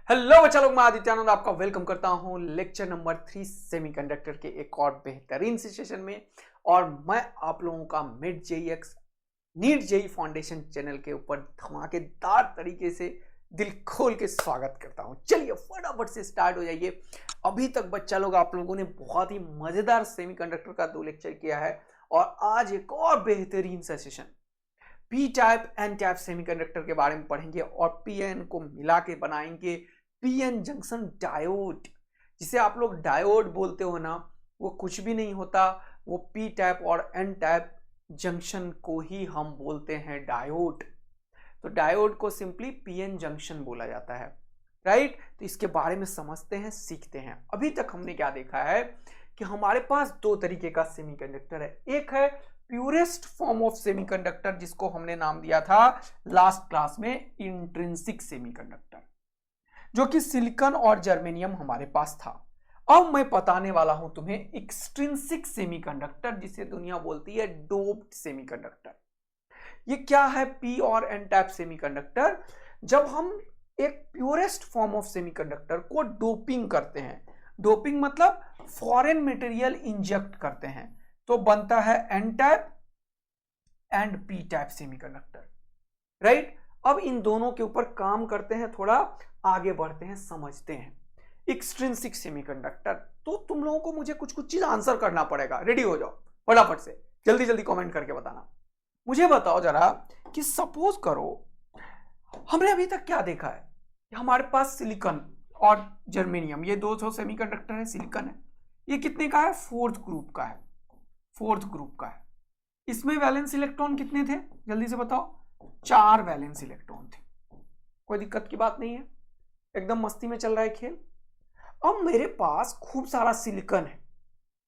Hello बच्चा लोग, मैं आदित्यानंद आपका वेलकम करता हूं लेक्चर नंबर 3 सेमीकंडक्टर के एक और बेहतरीन सेशन में। और मैं आप लोगों का mid JEEX NEET JEE foundation channel के ऊपर धमाकेदार तरीके से दिल खोल के स्वागत करता हूं। चलिए फटाफट से स्टार्ट हो जाइए। अभी तक बच्चा लोग आप लोगों ने बहुत ही मजेदार सेमीकंडक्टर का 2 लेक्चर किया है और आज एक और बेहतरीन सा session P type N type semiconductor के बारे में पढ़ेंगे और पीएन को मिला के बनाएंगे पीएन जंक्शन डायोड। जिसे आप लोग डायोड बोलते हो ना, वो कुछ भी नहीं होता, वो पी टाइप और एन टाइप जंक्शन को ही हम बोलते हैं डायोड। तो डायोड को सिंपली पीएन जंक्शन बोला जाता है, राइट। तो इसके बारे में समझते हैं, सीखते हैं। अभी तक हमने क्या देखा है कि हमारे पास 2 तरीके का सेमीकंडक्टर है। एक है प्यूरेस्ट फॉर्म ऑफ सेमीकंडक्टर, जिसको हमने नाम दिया था लास्ट क्लास में इंट्रिंसिक सेमीकंडक्टर, जो कि सिलिकॉन और जर्मेनियम हमारे पास था। अब मैं बताने वाला हूं तुम्हें एक्सट्रिंसिक सेमीकंडक्टर, जिसे दुनिया बोलती है डोप्ड सेमीकंडक्टर। ये क्या है पी और एन टाइप सेमीकंडक्टर? जब हम एक प्योरेस्ट फॉर्म ऑफ सेमीकंडक्टर को डोपिंग करते हैं, डोपिंग मतलब फॉरेन मटेरियल इंजेक्ट करते हैं, तो बनता है N type and P type semiconductor, right. अब इन दोनों के ऊपर काम करते हैं, थोड़ा आगे बढ़ते हैं, समझते हैं एक्सट्रिंसिक सेमीकंडक्टर। तो तुम लोगों को मुझे कुछ चीज आंसर करना पड़ेगा। रेडी हो जाओ फटाफट से, जल्दी जल्दी कमेंट करके बताना। मुझे बताओ जरा कि सपोज करो हमने अभी तक क्या देखा है कि हमारे पास सिलिकॉन और जर्मेनियम, ये 2 सेमीकंडक्टर है। सिलिकॉन है, ये कितने का है? 4th ग्रुप का है, 4th ग्रुप का है। इसमें वैलेंस इलेक्ट्रॉन कितने थे जल्दी से बताओ? 4 वैलेंस इलेक्ट्रॉन थे। कोई दिक्कत की बात नहीं है, एकदम मस्ती में चल रहा है खेल। अब मेरे पास खूब सारा सिलिकॉन है,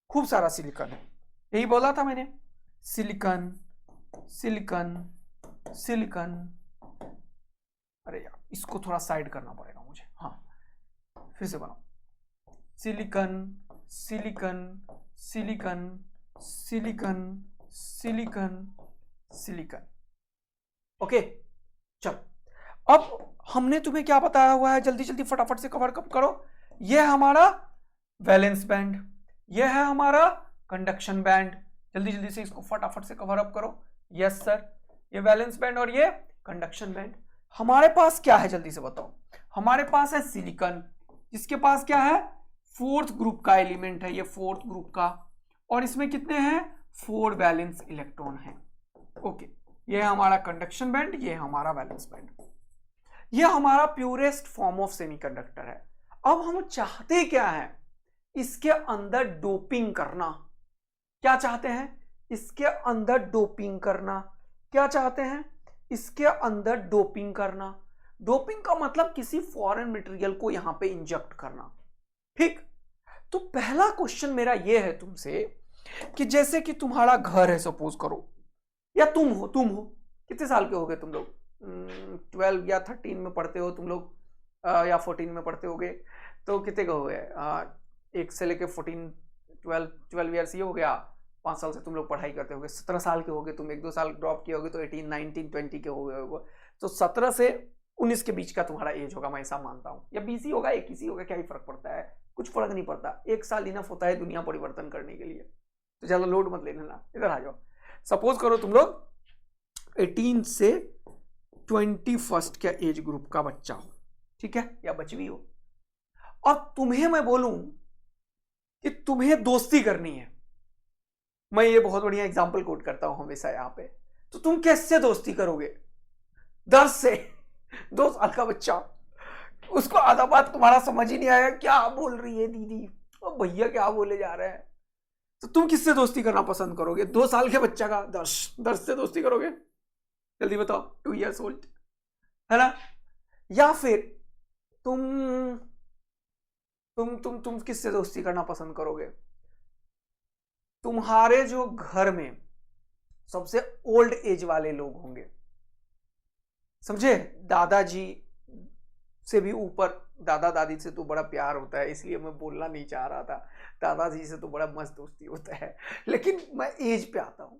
खूब सारा सिलिकॉन है, यही बोला था मैंने, सिलिकॉन सिलिकॉन सिलिकॉन। अरे यार, इसको थोड़ा साइड करना पड़ेगा मुझे। हाँ, फिर से बनाओ, silicon silicon silicon silicon silicon silicon. Okay, चल। अब हमने तुम्हें क्या बताया हुआ है, जल्दी जल्दी फटाफट से कवर करो। यह है हमारा वैलेंस बैंड, यह है हमारा कंडक्शन बैंड। जल्दी जल्दी से इसको फटाफट से कवर अप करो। यस सर, ये वैलेंस बैंड और ये कंडक्शन बैंड। हमारे पास क्या है जल्दी से बताओ? हमारे पास है सिलिकॉन, जिसके पास क्या है? 4th ग्रुप का एलिमेंट है, ये 4th ग्रुप का, और इसमें कितने हैं? 4 वैलेंस इलेक्ट्रॉन है। ओके, ये है हमारा कंडक्शन बैंड, ये है हमारा वैलेंस बैंड। ये हमारा प्योरेस्ट फॉर्म ऑफ सेमीकंडक्टर है। अब हम चाहते क्या है? इसके अंदर डोपिंग करना। क्या चाहते हैं? इसके अंदर डोपिंग करना। क्या चाहते हैं? इसके अंदर डोपिंग करना। डोपिंग का मतलब किसी फॉरेन मटेरियल को यहां पे इंजेक्ट करना, ठीक। तो पहला क्वेश्चन मेरा यह है तुमसे कि जैसे कि तुम्हारा घर है, सपोज करो, या तुम हो कितने साल के हो गए तुम लोग? 12 या 13 में पढ़ते हो तुम लोग, या 14 में पढ़ते होगे, तो कितने का हो गए? 1 से लेके 14 12 ईयर्स ये हो गया। 5 साल से तुम लोग पढ़ाई करते होगे। 17 साल के होगे तुम, 1-2 साल ड्रॉप किए होगे तो 18 19 20 के हो गए होगे। तो 17 से 19 के बीच का तुम्हारा एज होगा, मैं ऐसा मानता हूँ। या 20 ही होगा, 21 ही होगा, क्या ही फर्क पड़ता है? कुछ फर्क नहीं पड़ता, 1 साल इनफ होता है दुनिया परिवर्तन करने के लिए। तो ज्यादा लोड मत ले लेना, इधर आ जाओ। सपोज करो तुम लोग 18 से 21 के एज ग्रुप का बच्चा हो, ठीक है, या बचवी हो, और तुम्हें मैं बोलूं कि तुम्हें दोस्ती करनी है। मैं ये बहुत बढ़िया एग्जांपल कोट करता हूं हमेशा यहां पे। तो तुम कैसे दोस्ती करोगे? 10 से 2 साल का बच्चा, उसको आधा बात तुम्हारा समझ ही नहीं आएगा, क्या बोल रही है दीदी और भैया, क्या बोले जा रहे हैं। तो तुम किससे दोस्ती करना पसंद करोगे? 2 साल के बच्चा का 10 से दोस्ती करोगे? जल्दी बताओ, 2 years old, है ना? या फिर तुम किससे दोस्ती करना पसंद करोगे? तुम्हारे जो घर में सबसे ओल्ड एज वाले लोग होंगे, समझे? दादाजी से भी ऊपर, दादा दादी से तो बड़ा प्यार होता है, इसलिए मैं बोलना नहीं चाह रहा था। दादाजी से तो बड़ा मस्त दोस्ती होता है, लेकिन मैं एज पे आता हूं।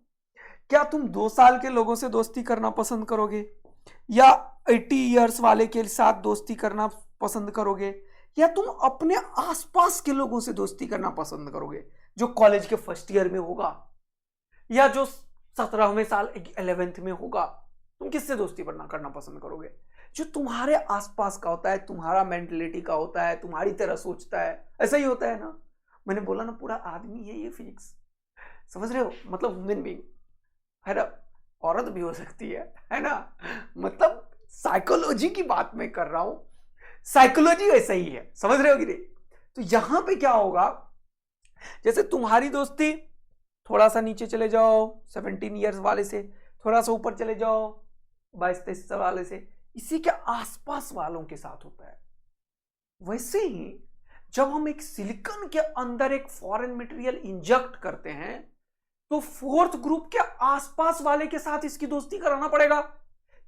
क्या तुम 2 साल के लोगों से दोस्ती करना पसंद करोगे, या 80 ईयर्स वाले के साथ दोस्ती करना पसंद करोगे, या तुम अपने आसपास के लोगों से दोस्ती करना पसंद करोगे, जो कॉलेज के फर्स्ट ईयर में होगा या जो 17वें साल 11th में होगा? तुम किससे दोस्ती करना पसंद करोगे? जो तुम्हारे आसपास का होता है, तुम्हारा मेंटलिटी का होता है, तुम्हारी तरह सोचता है। ऐसा ही होता है ना, मैंने बोला ना, पूरा आदमी है ये फिजिक्स, समझ रहे हो? मतलब ह्यूमन बीइंग है ना, औरत भी हो सकती है ना, मतलब साइकोलॉजी की बात मैं कर रहा हूं, साइकोलॉजी वैसा ही है, समझ रहे हो कि नहीं? तो यहां पे क्या होगा, जैसे तुम्हारी दोस्ती, थोड़ा सा नीचे चले जाओ 17 ईयर्स वाले से, थोड़ा सा ऊपर चले जाओ 22-23 वाले से, इसी के आसपास वालों के साथ होता है। वैसे ही जब हम एक सिलिकॉन के अंदर एक फॉरेन मटेरियल इंजेक्ट करते हैं, तो फोर्थ ग्रुप के आसपास वाले के साथ इसकी दोस्ती कराना पड़ेगा,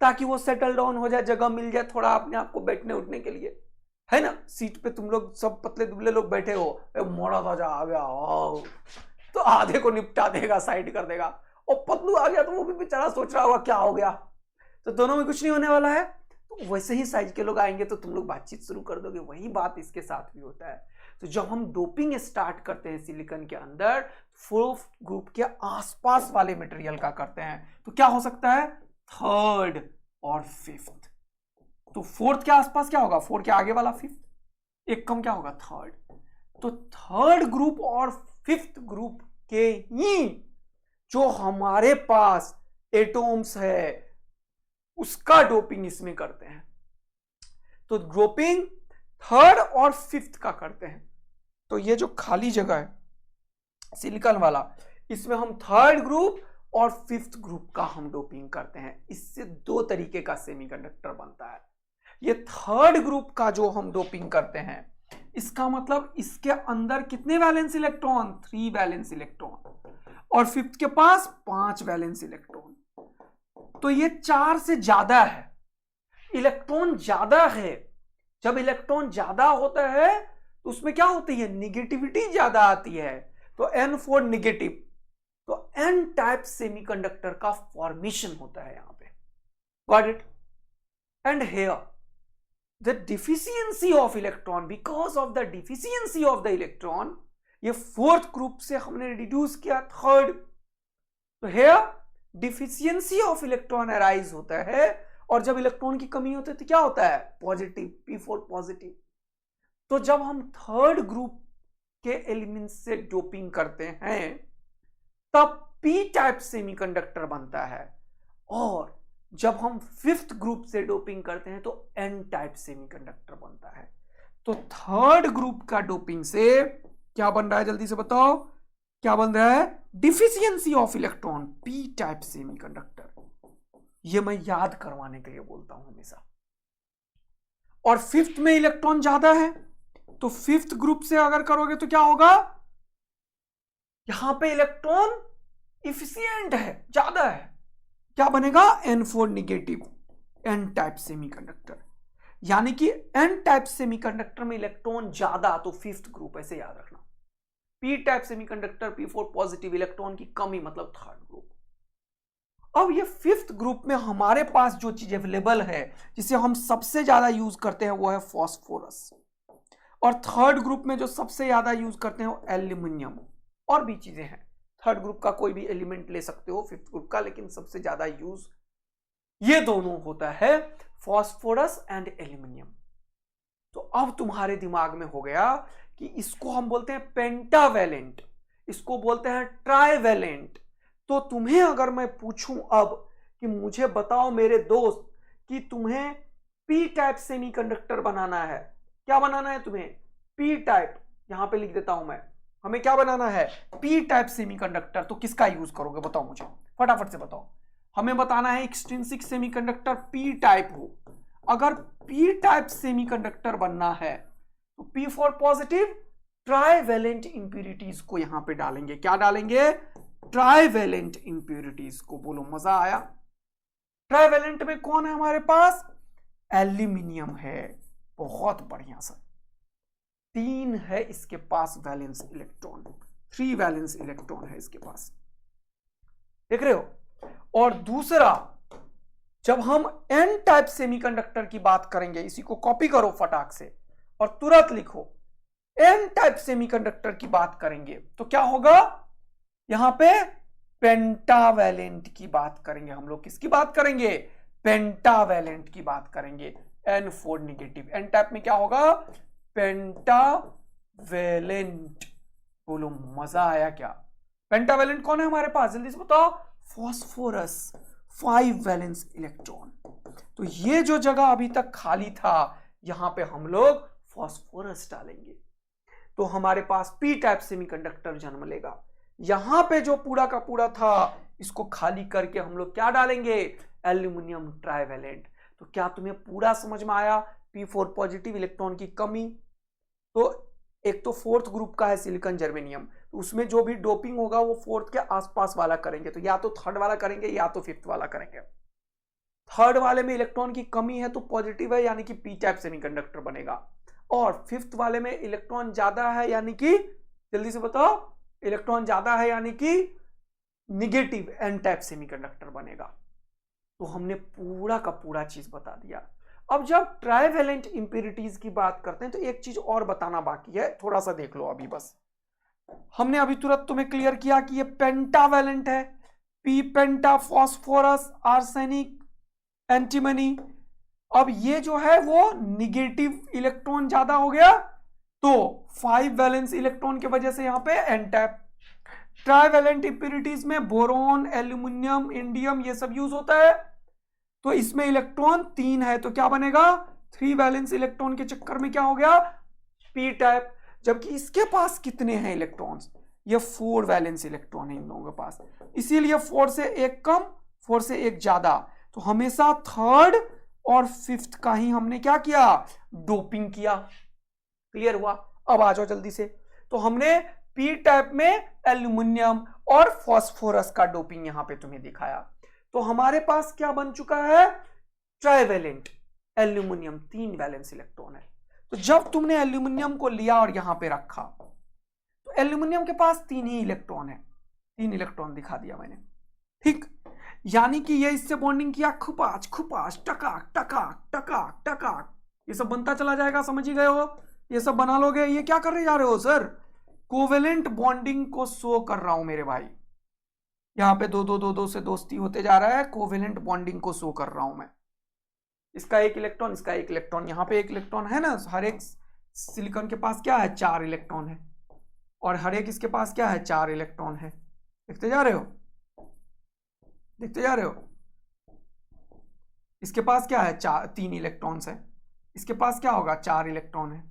ताकि वो सेटल डाउन हो जाए, जगह मिल जाए थोड़ा अपने आप को बैठने उठने के लिए, है ना। सीट पे तुम लोग सब पतले दुबले लोग बैठे हो, मोड़ा ताजा आ गया तो आधे को निपटा देगा, साइड कर देगा, और पतलू आ गया तो वो भी बेचारा सोच रहा होगा क्या हो गया, तो दोनों में कुछ नहीं होने वाला है। तो वैसे ही साइज के लोग आएंगे तो तुम लोग बातचीत शुरू कर दोगे, वही बात इसके साथ भी होता है। तो जब हम डोपिंग स्टार्ट करते हैं सिलिकॉन के अंदर, फोर्थ ग्रुप के आसपास वाले मटेरियल का करते हैं, तो क्या हो सकता है, थर्ड और फिफ्थ। तो फोर्थ के आसपास क्या होगा, फोर्थ के आगे वाला फिफ्थ, एक कम क्या होगा, थर्ड। तो थर्ड ग्रुप और फिफ्थ ग्रुप के ही जो हमारे पास एटॉम्स है, उसका डोपिंग इसमें करते हैं। तो डोपिंग थर्ड और फिफ्थ का करते हैं। तो ये जो खाली जगह है सिलिकॉन वाला, इसमें हम थर्ड ग्रुप और फिफ्थ ग्रुप का हम डोपिंग करते हैं। इससे दो तरीके का सेमीकंडक्टर बनता है। ये थर्ड ग्रुप का जो हम डोपिंग करते हैं, इसका मतलब इसके अंदर कितने वैलेंस इलेक्ट्रॉन, 3 वैलेंस इलेक्ट्रॉन, और फिफ्थ के पास 5 वैलेंस इलेक्ट्रॉन। तो ये 4 से ज्यादा है, इलेक्ट्रॉन ज्यादा है। जब इलेक्ट्रॉन ज्यादा होता है तो उसमें क्या होती है, निगेटिविटी ज्यादा आती है, तो N4 निगेटिव। तो N टाइप सेमीकंडक्टर का फॉर्मेशन होता है यहां पे, got it? And here the deficiency of electron, because of the deficiency of the electron, ये फोर्थ ग्रुप से हमने रिड्यूस किया थर्ड। तो here deficiency of electron arise होता है, और जब इलेक्ट्रॉन की कमी होती है तो क्या होता है, पॉजिटिव, P4 पॉजिटिव। तो जब हम थर्ड ग्रुप के एलिमेंट से डोपिंग करते हैं, तब P टाइप सेमीकंडक्टर बनता है, और जब हम फिफ्थ ग्रुप से डोपिंग करते हैं तो N टाइप सेमीकंडक्टर बनता है। तो थर्ड ग्रुप का डोपिंग से क्या बन रहा है, जल्दी से बताओ, क्या बन रहा है, deficiency of electron, P type semiconductor. ये मैं याद करवाने के लिए बोलता हूं हमेशा। और फिफ्थ में इलेक्ट्रॉन ज्यादा है, तो फिफ्थ ग्रुप से अगर करोगे तो क्या होगा, यहां पे इलेक्ट्रॉन इफिशियंट है, ज्यादा है, क्या बनेगा, N4 negative, N type semiconductor. यानी कि N टाइप सेमीकंडक्टर में इलेक्ट्रॉन ज्यादा, तो फिफ्थ ग्रुप, ऐसे याद रखना। P type semiconductor, P4 positive, electron की कमी, मतलब थर्ड ग्रुप। अब ये फिफ्थ ग्रुप में हमारे पास जो चीज अवेलेबल है, जिसे हम सबसे ज्यादा यूज करते हैं, वो है फास्फोरस। और थर्ड ग्रुप में जो सबसे ज्यादा यूज करते हैं वो एल्यूमिनियम, और भी चीजें हैं। थर्ड ग्रुप का कोई भी एलिमेंट ले सकते हो फिफ्थ ग्रुप का, लेकिन सबसे ज्यादा यूज ये दोनों होता है, फास्फोरस एंड एल्यूमिनियम। तो अब तुम्हारे दिमाग में हो गया कि इसको हम बोलते हैं पेंटावैलेंट, इसको बोलते हैं ट्राइवैलेंट। तो तुम्हें अगर मैं पूछूं अब कि मुझे बताओ मेरे दोस्त कि तुम्हें P टाइप सेमीकंडक्टर बनाना है, क्या बनाना है तुम्हें, P टाइप, यहां पे लिख देता हूं मैं, हमें क्या बनाना है, P टाइप सेमीकंडक्टर। तो किसका यूज करोगे, बताओ मुझे, फटाफट से बताओ। हमें बताना है एक्सट्रिंसिक सेमीकंडक्टर P टाइप हो। अगर P टाइप सेमीकंडक्टर बनना है तो P4 पॉजिटिव ट्राइवैलेंट इंप्यूरिटीज को यहां पे डालेंगे। क्या डालेंगे, ट्राइवैलेंट इंप्यूरिटीज को। बोलो मजा आया। ट्राइवैलेंट में कौन है हमारे पास, एल्यूमिनियम है, बहुत बढ़िया सर। 3 है इसके पास वैलेंस इलेक्ट्रॉन, 3 वैलेंस इलेक्ट्रॉन है इसके पास, देख रहे हो। और दूसरा जब हम एन टाइप सेमीकंडक्टर की बात करेंगे, इसी को कॉपी करो फटाक से और तुरंत लिखो, एन टाइप सेमीकंडक्टर की बात करेंगे तो क्या होगा, यहां पे पेंटावैलेंट की बात करेंगे हम लोग। किसकी बात करेंगे, पेंटावैलेंट की बात करेंगे। N4 निगेटिव, एन टाइप में क्या होगा, पेंटावैलेंट। बोलो मजा आया क्या। पेंटावैलेंट कौन है हमारे पास, जल्दी से बताओ, फास्फोरस, 5 वैलेंस इलेक्ट्रॉन। तो ये जो जगह अभी तक खाली था, यहां पे हम लोग फास्फोरस डालेंगे तो हमारे पास पी टाइप सेमीकंडक्टर जन्म लेगा। यहां पे जो पूरा का पूरा था, इसको खाली करके हम लोग क्या डालेंगे, एल्यूमिनियम ट्राइवैलेंट। तो क्या तुम्हें पूरा समझ में आया, P4 पॉजिटिव इलेक्ट्रॉन की कमी। तो एक तो फोर्थ ग्रुप का है सिलिकॉन जर्मेनियम, तो उसमें जो भी डोपिंग होगा वो फोर्थ के आसपास वाला करेंगे, तो या तो थर्ड वाला करेंगे या तो फिफ्थ वाला करेंगे। थर्ड वाले में इलेक्ट्रॉन की कमी है तो पॉजिटिव है, यानी कि पी टाइप सेमीकंडक्टर बनेगा। और फिफ्थ वाले में इलेक्ट्रॉन ज्यादा है, यानी कि जल्दी से बताओ, इलेक्ट्रॉन ज्यादा है यानी कि निगेटिव, एन टाइप सेमीकंडक्टर बनेगा। तो हमने पूरा का पूरा चीज बता दिया। अब जब ट्राइवैलेंट इंप्योरिटीज की बात करते हैं तो एक चीज और बताना बाकी है, थोड़ा सा देख लो अभी बस। हमने अभी तुरंत तुम्हें क्लियर किया कि ये पेंटावैलेंट है, पी पेंटा, फास्फोरस, आर्सेनिक, एंटीमनी। अब ये जो है वो निगेटिव इलेक्ट्रॉन ज्यादा हो गया, तो 5 वैलेंस इलेक्ट्रॉन की वजह से यहां पे एन टाइप। ट्राइवैलेंट इंप्योरिटीज में बोरोन, एल्यूमिनियम, इंडियम ये सब यूज होता है, तो इसमें इलेक्ट्रॉन 3 है, तो क्या बनेगा, 3 वैलेंस इलेक्ट्रॉन के चक्कर में क्या हो गया, पी टाइप। जबकि इसके पास कितने हैं इलेक्ट्रॉन्स, ये 4 वैलेंस इलेक्ट्रॉन है इन लोगों के पास, इसीलिए 4 से 1 कम, 4 से 1 ज्यादा। तो हमेशा थर्ड और फिफ्थ का ही हमने क्या किया, डोपिंग किया। क्लियर हुआ। अब आ जाओ जल्दी से। तो हमने पी टाइप में एल्यूमिनियम और फास्फोरस का डोपिंग यहां पे तुम्हें दिखाया। तो हमारे पास क्या बन चुका है, ट्राइवैलेंट एल्यूमिनियम, 3 वैलेंस इलेक्ट्रॉन है। तो जब तुमने एल्यूमिनियम को लिया और यहां पे रखा, तो एल्यूमिनियम के पास 3 ही इलेक्ट्रॉन है, 3 इलेक्ट्रॉन दिखा दिया मैंने, ठीक। यानी कि ये इससे बॉन्डिंग किया, खुपाच खुपाच, टकाक टकाक टकाक टकाक, ये सब बनता चला जाएगा, समझ ही गए हो, ये सब बना लोगे। ये क्या करने जा रहे हो सर, कोवेलेंट बॉन्डिंग को शो कर रहा हूं मेरे भाई। यहां पे दो दो दो दो से दोस्ती होते जा रहा है, कोवेलेंट बॉन्डिंग को शो कर रहा हूं मैं। इसका एक इलेक्ट्रॉन, इसका एक इलेक्ट्रॉन, यहां पे एक इलेक्ट्रॉन है ना, हर एक सिलिकॉन के पास क्या है, 4 इलेक्ट्रॉन है, और हर एक इसके पास क्या है, 4 इलेक्ट्रॉन है। देखते जा रहे हो, देखते जा रहे हो, इसके पास क्या है, 3 इलेक्ट्रॉन्स है, इसके पास क्या होगा, 4 इलेक्ट्रॉन है।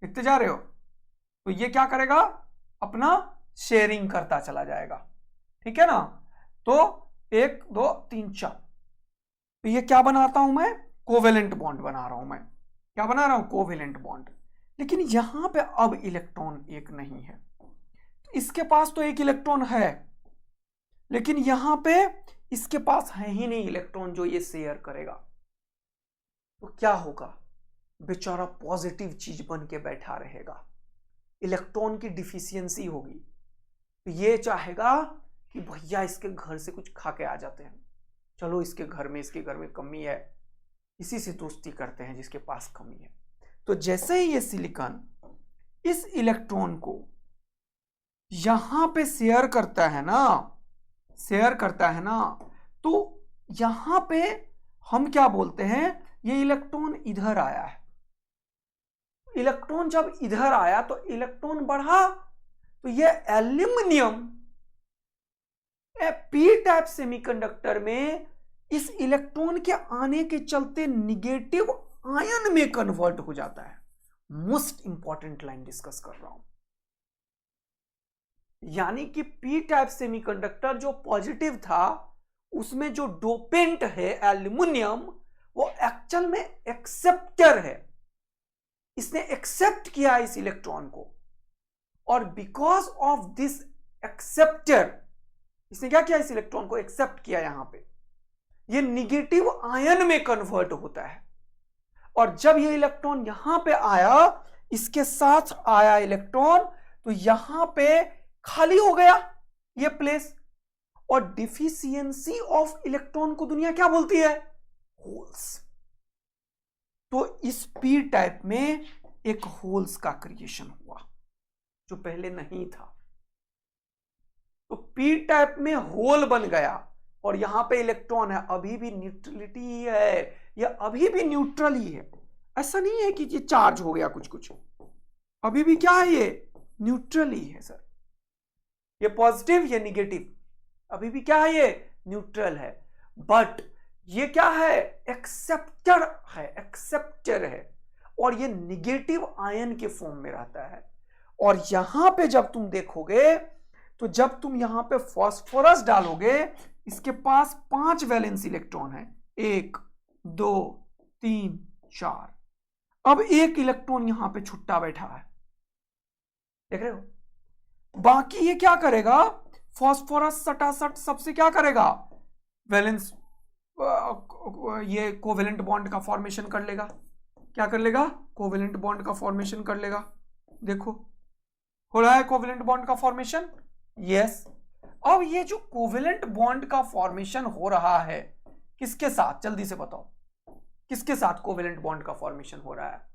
देखते जा रहे हो। तो ये क्या करेगा, अपना शेयरिंग करता चला जाएगा, ठीक है ना। तो 1 2 3 4, तो ये क्या बनाता हूं मैं, कोवेलेंट बॉन्ड बना रहा हूं मैं। क्या बना रहा हूं, कोवेलेंट बॉन्ड। लेकिन यहां पे अब इलेक्ट्रॉन एक नहीं है, तो इसके पास तो एक इलेक्ट्रॉन है, लेकिन यहां पे इसके पास है ही नहीं इलेक्ट्रॉन जो ये शेयर करेगा। तो क्या होगा, बेचारा पॉजिटिव चीज बन के बैठा रहेगा, इलेक्ट्रॉन की डिफिशियंसी होगी। तो ये चाहेगा कि भैया इसके घर से कुछ खा के आ जाते हैं, चलो इसके घर में कमी है, इसी से दोस्ती करते हैं जिसके पास कमी है। तो जैसे ही ये सिलिकॉन इस इलेक्ट्रॉन को यहां पे शेयर करता है ना, तो यहां पे हम क्या बोलते हैं, ये इलेक्ट्रॉन इधर आया है। इलेक्ट्रॉन जब इधर आया तो इलेक्ट्रॉन बढ़ा, तो ये एल्यूमिनियम पी टाइप सेमीकंडक्टर में इस इलेक्ट्रॉन के आने के चलते निगेटिव आयन में कन्वर्ट हो जाता है। मोस्ट इंपॉर्टेंट लाइन डिस्कस कर रहा हूं, यानी कि पी टाइप सेमीकंडक्टर जो पॉजिटिव था, उसमें जो डोपेंट है एल्यूमिनियम, वो एक्चुअल में एक्सेप्टर है। इसने एक्सेप्ट किया इस इलेक्ट्रॉन को, और बिकॉज ऑफ दिस एक्सेप्टर, इसने क्या किया, इस इलेक्ट्रॉन को एक्सेप्ट किया, यहां पे ये निगेटिव आयन में कन्वर्ट होता है। और जब ये इलेक्ट्रॉन यहां पे आया, इसके साथ आया इलेक्ट्रॉन, तो यहां पे खाली हो गया ये प्लेस। और डिफिशियंसी ऑफ इलेक्ट्रॉन को दुनिया क्या बोलती है, होल्स। तो इस पी टाइप में एक होल्स का क्रिएशन हुआ जो पहले नहीं था। तो पी टाइप में होल बन गया और यहां पे इलेक्ट्रॉन है, अभी भी न्यूट्रलिटी ही है, यह अभी भी न्यूट्रल ही है। ऐसा नहीं है कि ये चार्ज हो गया कुछ कुछ, अभी भी क्या है, ये न्यूट्रल ही है सर। ये पॉजिटिव, ये निगेटिव, अभी भी क्या है, ये न्यूट्रल है। बट ये क्या है, एक्सेप्टर है, एक्सेप्टर है, और ये निगेटिव आयन के फॉर्म में रहता है। और यहां पे जब तुम देखोगे तो जब तुम यहां पे फास्फोरस डालोगे, इसके पास 5 वैलेंस इलेक्ट्रॉन है, 1 2 3 4। अब एक इलेक्ट्रॉन यहां पे छुट्टा बैठा है, देख रहे हो। बाकी ये क्या करेगा, फास्फोरस सटासट सबसे क्या करेगा, वैलेंस ये कोवेलेंट बॉन्ड का फॉर्मेशन कर लेगा। क्या कर लेगा, कोवेलेंट बॉन्ड का फॉर्मेशन कर लेगा। देखो हो रहा है कोवेलेंट बॉन्ड का फॉर्मेशन, यस। अब ये जो कोवेलेंट बॉन्ड का फॉर्मेशन हो रहा है किसके साथ, जल्दी से बताओ, किसके साथ कोवेलेंट बॉन्ड का फॉर्मेशन हो रहा है,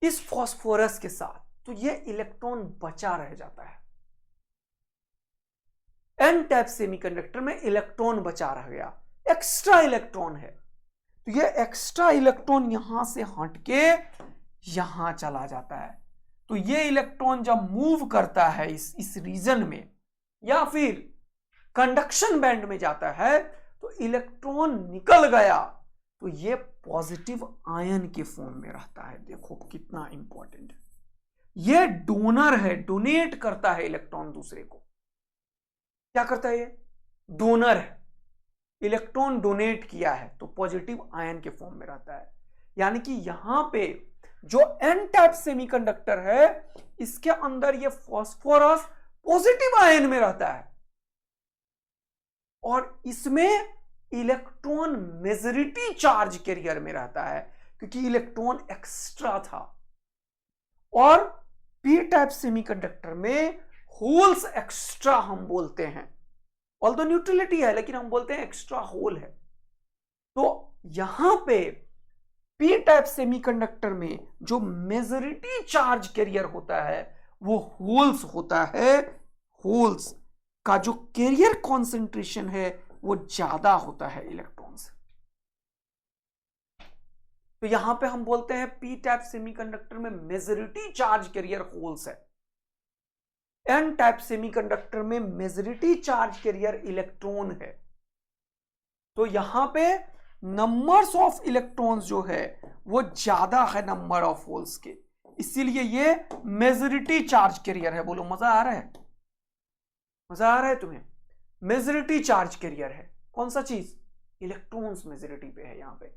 इस फास्फोरस के साथ। तो ये इलेक्ट्रॉन बचा रह जाता है। एन टाइप सेमीकंडक्टर में इलेक्ट्रॉन बचा रह गया, एक्स्ट्रा इलेक्ट्रॉन है। तो ये एक्स्ट्रा इलेक्ट्रॉन यहां से हटके यहां चला जाता है। तो ये इलेक्ट्रॉन जब मूव करता है इस रीजन में या फिर कंडक्शन बैंड में जाता है, तो इलेक्ट्रॉन निकल गया तो ये पॉजिटिव आयन के फॉर्म में रहता है। देखो कितना इंपॉर्टेंट है, ये डोनर है, डोनेट करता है इलेक्ट्रॉन दूसरे को। क्या करता है, ये डोनर है, इलेक्ट्रॉन डोनेट किया है तो पॉजिटिव आयन के फॉर्म में रहता है। यानी कि यहां पे जो एन टाइप सेमीकंडक्टर है इसके अंदर ये फास्फोरस पॉजिटिव आयन में रहता है और इसमें इलेक्ट्रॉन मेजॉरिटी चार्ज कैरियर में रहता है क्योंकि इलेक्ट्रॉन एक्स्ट्रा था। और पी टाइप सेमीकंडक्टर में होल्स एक्स्ट्रा हम बोलते हैं, ऑल्दो न्यूट्रलिटी है लेकिन हम बोलते हैं एक्स्ट्रा होल है। तो यहां पे पी टाइप सेमीकंडक्टर में जो मेजॉरिटी चार्ज कैरियर होता है वो होल्स होता है। होल्स का जो कैरियर कॉन्सेंट्रेशन है वो ज्यादा होता है इलेक्ट्रॉन से। तो यहां पे हम बोलते हैं पी टाइप सेमीकंडक्टर में मेजॉरिटी चार्ज कैरियर होल्स है, एन टाइप सेमीकंडक्टर में मेजॉरिटी चार्ज कैरियर इलेक्ट्रॉन है। तो यहां पे नंबर्स ऑफ इलेक्ट्रॉन्स जो है वो ज्यादा है नंबर ऑफ होल्स के, इसीलिए ये मेजॉरिटी चार्ज कैरियर है। बोलो मजा आ रहा है, मजा आ रहा है तुम्हें। मेजॉरिटी चार्ज कैरियर है, कौन सा चीज, इलेक्ट्रॉन्स मेजॉरिटी पे है। यहां पे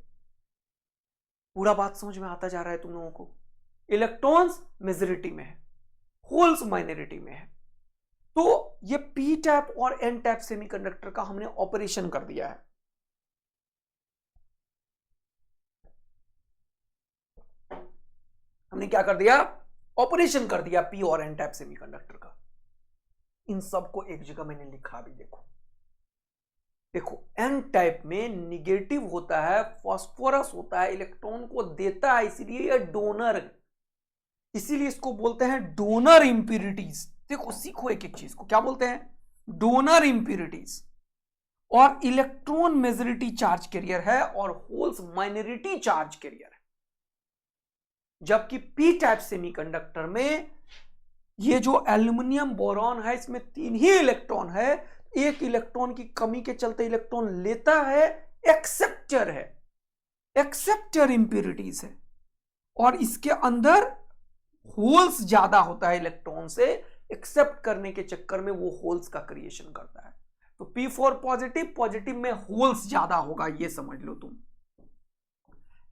पूरा बात समझ में आता जा रहा है तुम लोगों को। इलेक्ट्रॉन्स मेजॉरिटी में है, होल्स माइनॉरिटी में है। तो ये पी टाइप और एन टाइप सेमीकंडक्टर का हमने ऑपरेशन कर दिया है। हमने क्या कर दिया, ऑपरेशन कर दिया पी और एन टाइप सेमीकंडक्टर का। इन सबको एक जगह मैंने लिखा भी, देखो देखो एन टाइप में निगेटिव होता है, फास्फोरस होता है, इलेक्ट्रॉन को देता है, इसीलिए यह डोनर है, इसीलिए इसको बोलते हैं डोनर इंप्यूरिटीज। देखो सीखो एक एक चीज को, क्या बोलते हैं, डोनर इंप्यूरिटीज। और इलेक्ट्रॉन मेजॉरिटी चार्ज कैरियर है और होल्स माइनॉरिटी चार्ज कैरियर है। जबकि पी टाइप सेमीकंडक्टर में ये जो एल्युमिनियम बोरॉन है इसमें 3 ही इलेक्ट्रॉन है, एक इलेक्ट्रॉन की कमी के चलते इलेक्ट्रॉन लेता है, एक्सेप्टर है, एक्सेप्टर इंप्यूरिटीज है। और इसके अंदर होल्स ज्यादा होता है इलेक्ट्रॉन से, एक्सेप्ट करने के चक्कर में वो होल्स का क्रिएशन करता है। तो P4 पॉजिटिव, पॉजिटिव में होल्स ज्यादा होगा, ये समझ लो तुम।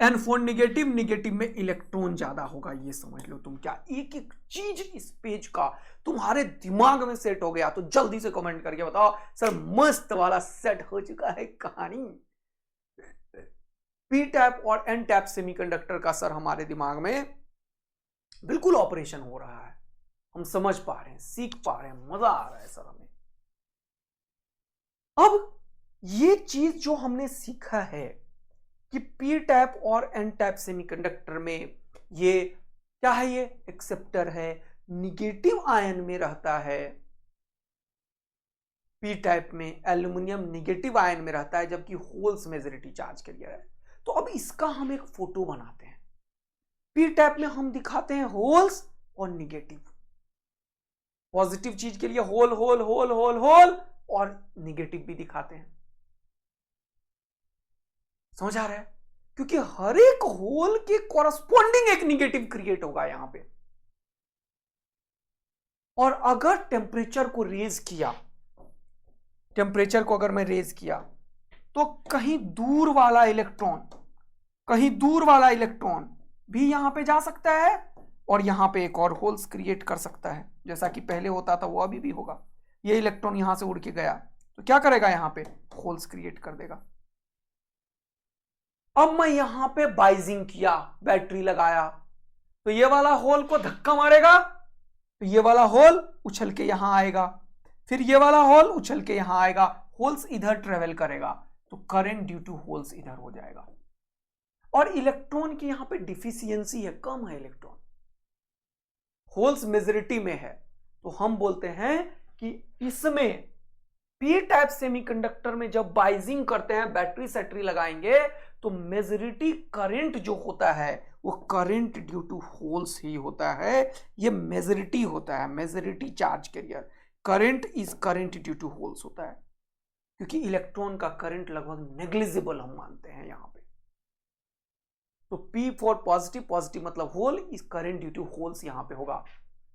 N4 निगेटिव, निगेटिव में इलेक्ट्रॉन ज्यादा होगा, ये समझ लो तुम। क्या एक एक चीज इस पेज का तुम्हारे दिमाग में सेट हो गया? तो जल्दी से कमेंट करके बताओ सर मस्त वाला सेट हो चुका है कहानी। पी टाइप और एन टाइप सेमीकंडक्टर का सर हमारे दिमाग में बिल्कुल ऑपरेशन हो रहा है, हम समझ पा रहे हैं, सीख पा रहे हैं, मजा आ रहा है सर हमें। अब ये चीज जो हमने सीखा है कि पी टाइप और एन टाइप सेमीकंडक्टर में ये क्या है, ये एक्सेप्टर है, निगेटिव आयन में रहता है। पी टाइप में एल्यूमिनियम निगेटिव आयन में रहता है, जबकि होल्स मेजॉरिटी चार्ज कैरियर है। तो अब इसका हम एक फोटो बनाते हैं। पी टाइप में हम दिखाते हैं होल्स और निगेटिव, पॉजिटिव चीज के लिए hole hole hole hole hole, और निगेटिव भी दिखाते हैं। समझ आ रहा है? क्योंकि हर एक होल के कॉरस्पॉन्डिंग एक निगेटिव क्रिएट होगा यहां पे। और अगर टेम्परेचर को रेज किया, टेम्परेचर को अगर मैं रेज किया, तो कहीं दूर वाला इलेक्ट्रॉन भी यहां पे जा सकता है और यहां पे एक और होल्स क्रिएट कर सकता है। जैसा कि पहले होता था वो अभी भी होगा। ये इलेक्ट्रॉन यहां से उड़ के गया तो क्या करेगा, यहां पे होल्स क्रिएट कर देगा। अब मैं यहां पे बाइजिंग किया, बैटरी लगाया, तो ये वाला होल को धक्का मारेगा, तो ये वाला होल उछल के यहां आएगा, फिर ये वाला होल उछल के यहां आएगा, होल्स इधर ट्रेवल करेगा, तो करंट ड्यू टू होल्स इधर हो जाएगा। और इलेक्ट्रॉन की यहां पे डिफिशियंसी है, कम है इलेक्ट्रॉन, होल्स मेजॉरिटी में है, तो हम बोलते हैं कि इसमें पी टाइप सेमीकंडक्टर में जब बाइजिंग करते हैं, बैटरी सैटरी लगाएंगे, तो मेजॉरिटी करंट जो होता है वो करंट ड्यू टू होल्स ही होता है। ये मेजॉरिटी होता है, majority charge carrier. Current is current due to holes होता है, क्योंकि इलेक्ट्रॉन का करंट लगभग नेग्लिजिबल हम मानते हैं यहां पे। तो P फॉर पॉजिटिव, पॉजिटिव मतलब hole, is current due to holes यहां पे होगा।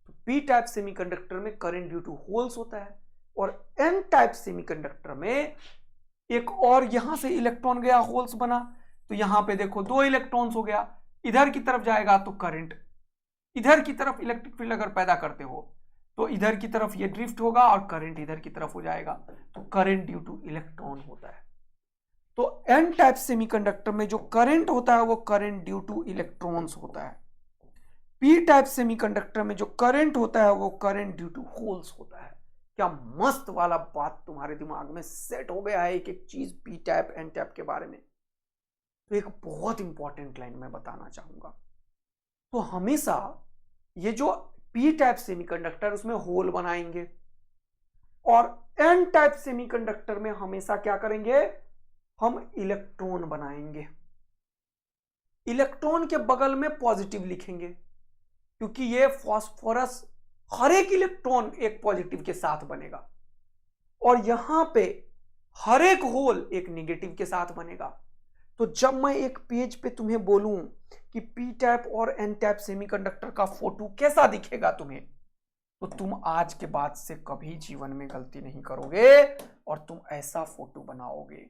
तो P टाइप सेमीकंडक्टर में करंट ड्यू टू होल्स होता है, और N टाइप सेमीकंडक्टर में एक और यहां से इलेक्ट्रॉन गया, होल्स बना, तो यहां पे देखो 2 इलेक्ट्रॉन्स हो गया, इधर की तरफ जाएगा तो करंट, इधर की तरफ इलेक्ट्रिक फील्ड अगर पैदा करते हो तो इधर की तरफ ये ड्रिफ्ट होगा और करंट इधर की तरफ हो जाएगा, तो करंट ड्यू टू इलेक्ट्रॉन होता है। तो एन टाइप सेमीकंडक्टर में जो करंट होता है वो करंट ड्यू टू इलेक्ट्रॉन्स होता है। पी टाइप सेमीकंडक्टर में जो करंट होता है वो करंट ड्यू टू होल्स होता है। क्या मस्त वाला बात तुम्हारे दिमाग में सेट हो गया है, एक एक चीज पी टाइप एन टाइप के बारे में। तो एक बहुत इंपॉर्टेंट लाइन मैं बताना चाहूंगा। तो हमेशा ये जो पी टाइप सेमीकंडक्टर, उसमें होल बनाएंगे, और एन टाइप सेमीकंडक्टर में हमेशा क्या करेंगे, हम इलेक्ट्रॉन बनाएंगे। इलेक्ट्रॉन के बगल में पॉजिटिव लिखेंगे, क्योंकि ये फास्फोरस हर एक इलेक्ट्रॉन एक पॉजिटिव के साथ बनेगा, और यहां पे हर एक होल एक नेगेटिव के साथ बनेगा। तो जब मैं एक पेज पे तुम्हें बोलूं कि पी टाइप और एन टाइप सेमीकंडक्टर का फोटो कैसा दिखेगा तुम्हें, तो तुम आज के बाद से कभी जीवन में गलती नहीं करोगे और तुम ऐसा फोटो बनाओगे।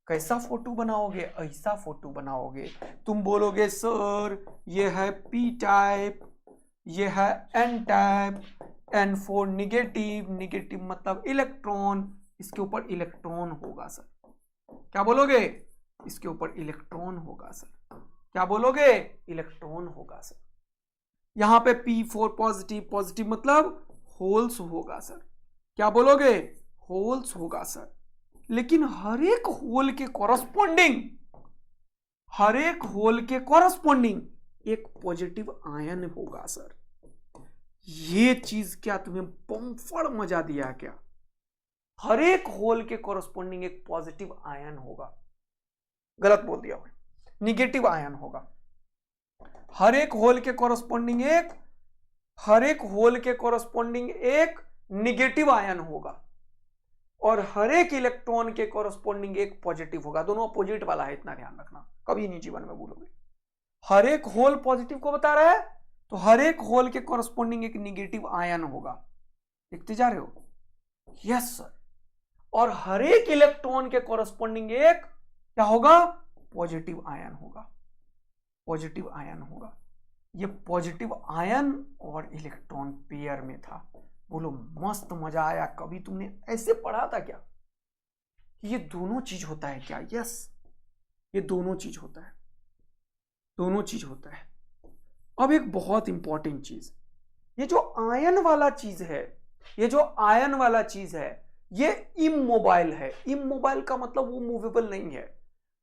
कैसा फोटो बनाओगे, ऐसा फोटो बनाओगे। तुम बोलोगे सर ये है पी टाइप, ये है N type, N for negative, negative मतलब इलेक्ट्रॉन, इसके ऊपर इलेक्ट्रॉन होगा सर। क्या बोलोगे, इसके ऊपर इलेक्ट्रॉन होगा सर। क्या बोलोगे, इलेक्ट्रॉन होगा सर। यहां पे P फॉर पॉजिटिव, पॉजिटिव मतलब होल्स होगा सर। क्या बोलोगे, होल्स होगा सर। लेकिन हर एक होल के कॉरस्पॉन्डिंग, हर एक होल के कॉरस्पॉन्डिंग एक पॉजिटिव आयन होगा सर। ये चीज क्या तुम्हें बम्फड़ मजा दिया क्या? हर एक होल के कॉरस्पॉन्डिंग एक पॉजिटिव आयन होगा। गलत बोल दिया मैं, निगेटिव आयन होगा। हर एक होल के कॉरस्पॉन्डिंग एक, हर एक होल के कॉरस्पॉन्डिंग एक निगेटिव आयन होगा, और हर एक इलेक्ट्रॉन के कॉरस्पॉन्डिंग एक पॉजिटिव होगा। दोनों अपोजिट वाला है, इतना ध्यान रखना, कभी नहीं जीवन में भूलोगे। हर एक होल पॉजिटिव को बता रहा है, तो हर एक होल के कॉरस्पॉन्डिंग एक निगेटिव आयन होगा। लिखते जा रहे हो? Yes sir. और हर एक इलेक्ट्रॉन के कॉरस्पॉन्डिंग एक क्या होगा, पॉजिटिव आयन होगा, पॉजिटिव आयन होगा। ये पॉजिटिव आयन और इलेक्ट्रॉन पेयर में था। बोलो मस्त मजा आया। कभी तुमने ऐसे पढ़ा था क्या कि ये दोनों चीज होता है क्या? यस, ये दोनों चीज होता है, दोनों चीज होता है। अब एक बहुत इंपॉर्टेंट चीज, ये जो आयन वाला चीज है, ये जो आयन वाला चीज है, ये इमोबाइल है। इमोबाइल का मतलब वो मूवेबल नहीं है।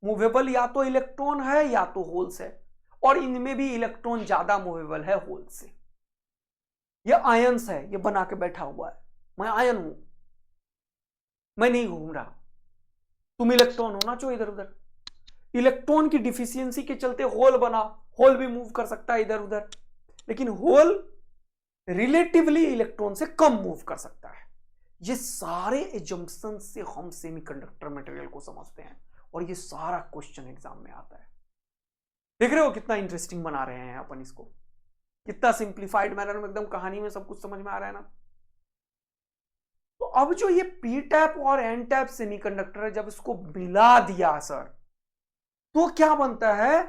मूवेबल या तो इलेक्ट्रॉन है या तो होल्स है, और इनमें भी इलेक्ट्रॉन ज्यादा मूवेबल है होल्स से। ये आयंस है, ये बना के बैठा हुआ है, मैं आयन हूं, मैं नहीं घूम रहा। तुम इलेक्ट्रॉन हो, नाचो इधर उधर। इलेक्ट्रॉन की डिफिशियंसी के चलते होल बना, होल भी मूव कर सकता है इधर उधर, लेकिन होल रिलेटिवली इलेक्ट्रॉन से कम मूव कर सकता है। ये सारे एजम्पशन से हम सेमीकंडक्टर मटेरियल को समझते हैं, और ये सारा क्वेश्चन एग्जाम में आता है। देख रहे हो कितना इंटरेस्टिंग बना रहे हैं अपन इसको, कितना सिंप्लीफाइड मैनर में, एकदम कहानी में सब कुछ समझ में आ रहा है ना। तो अब जो ये पी टाइप और एन टाइप सेमीकंडक्टर है, जब इसको मिला दिया सर, तो क्या बनता है?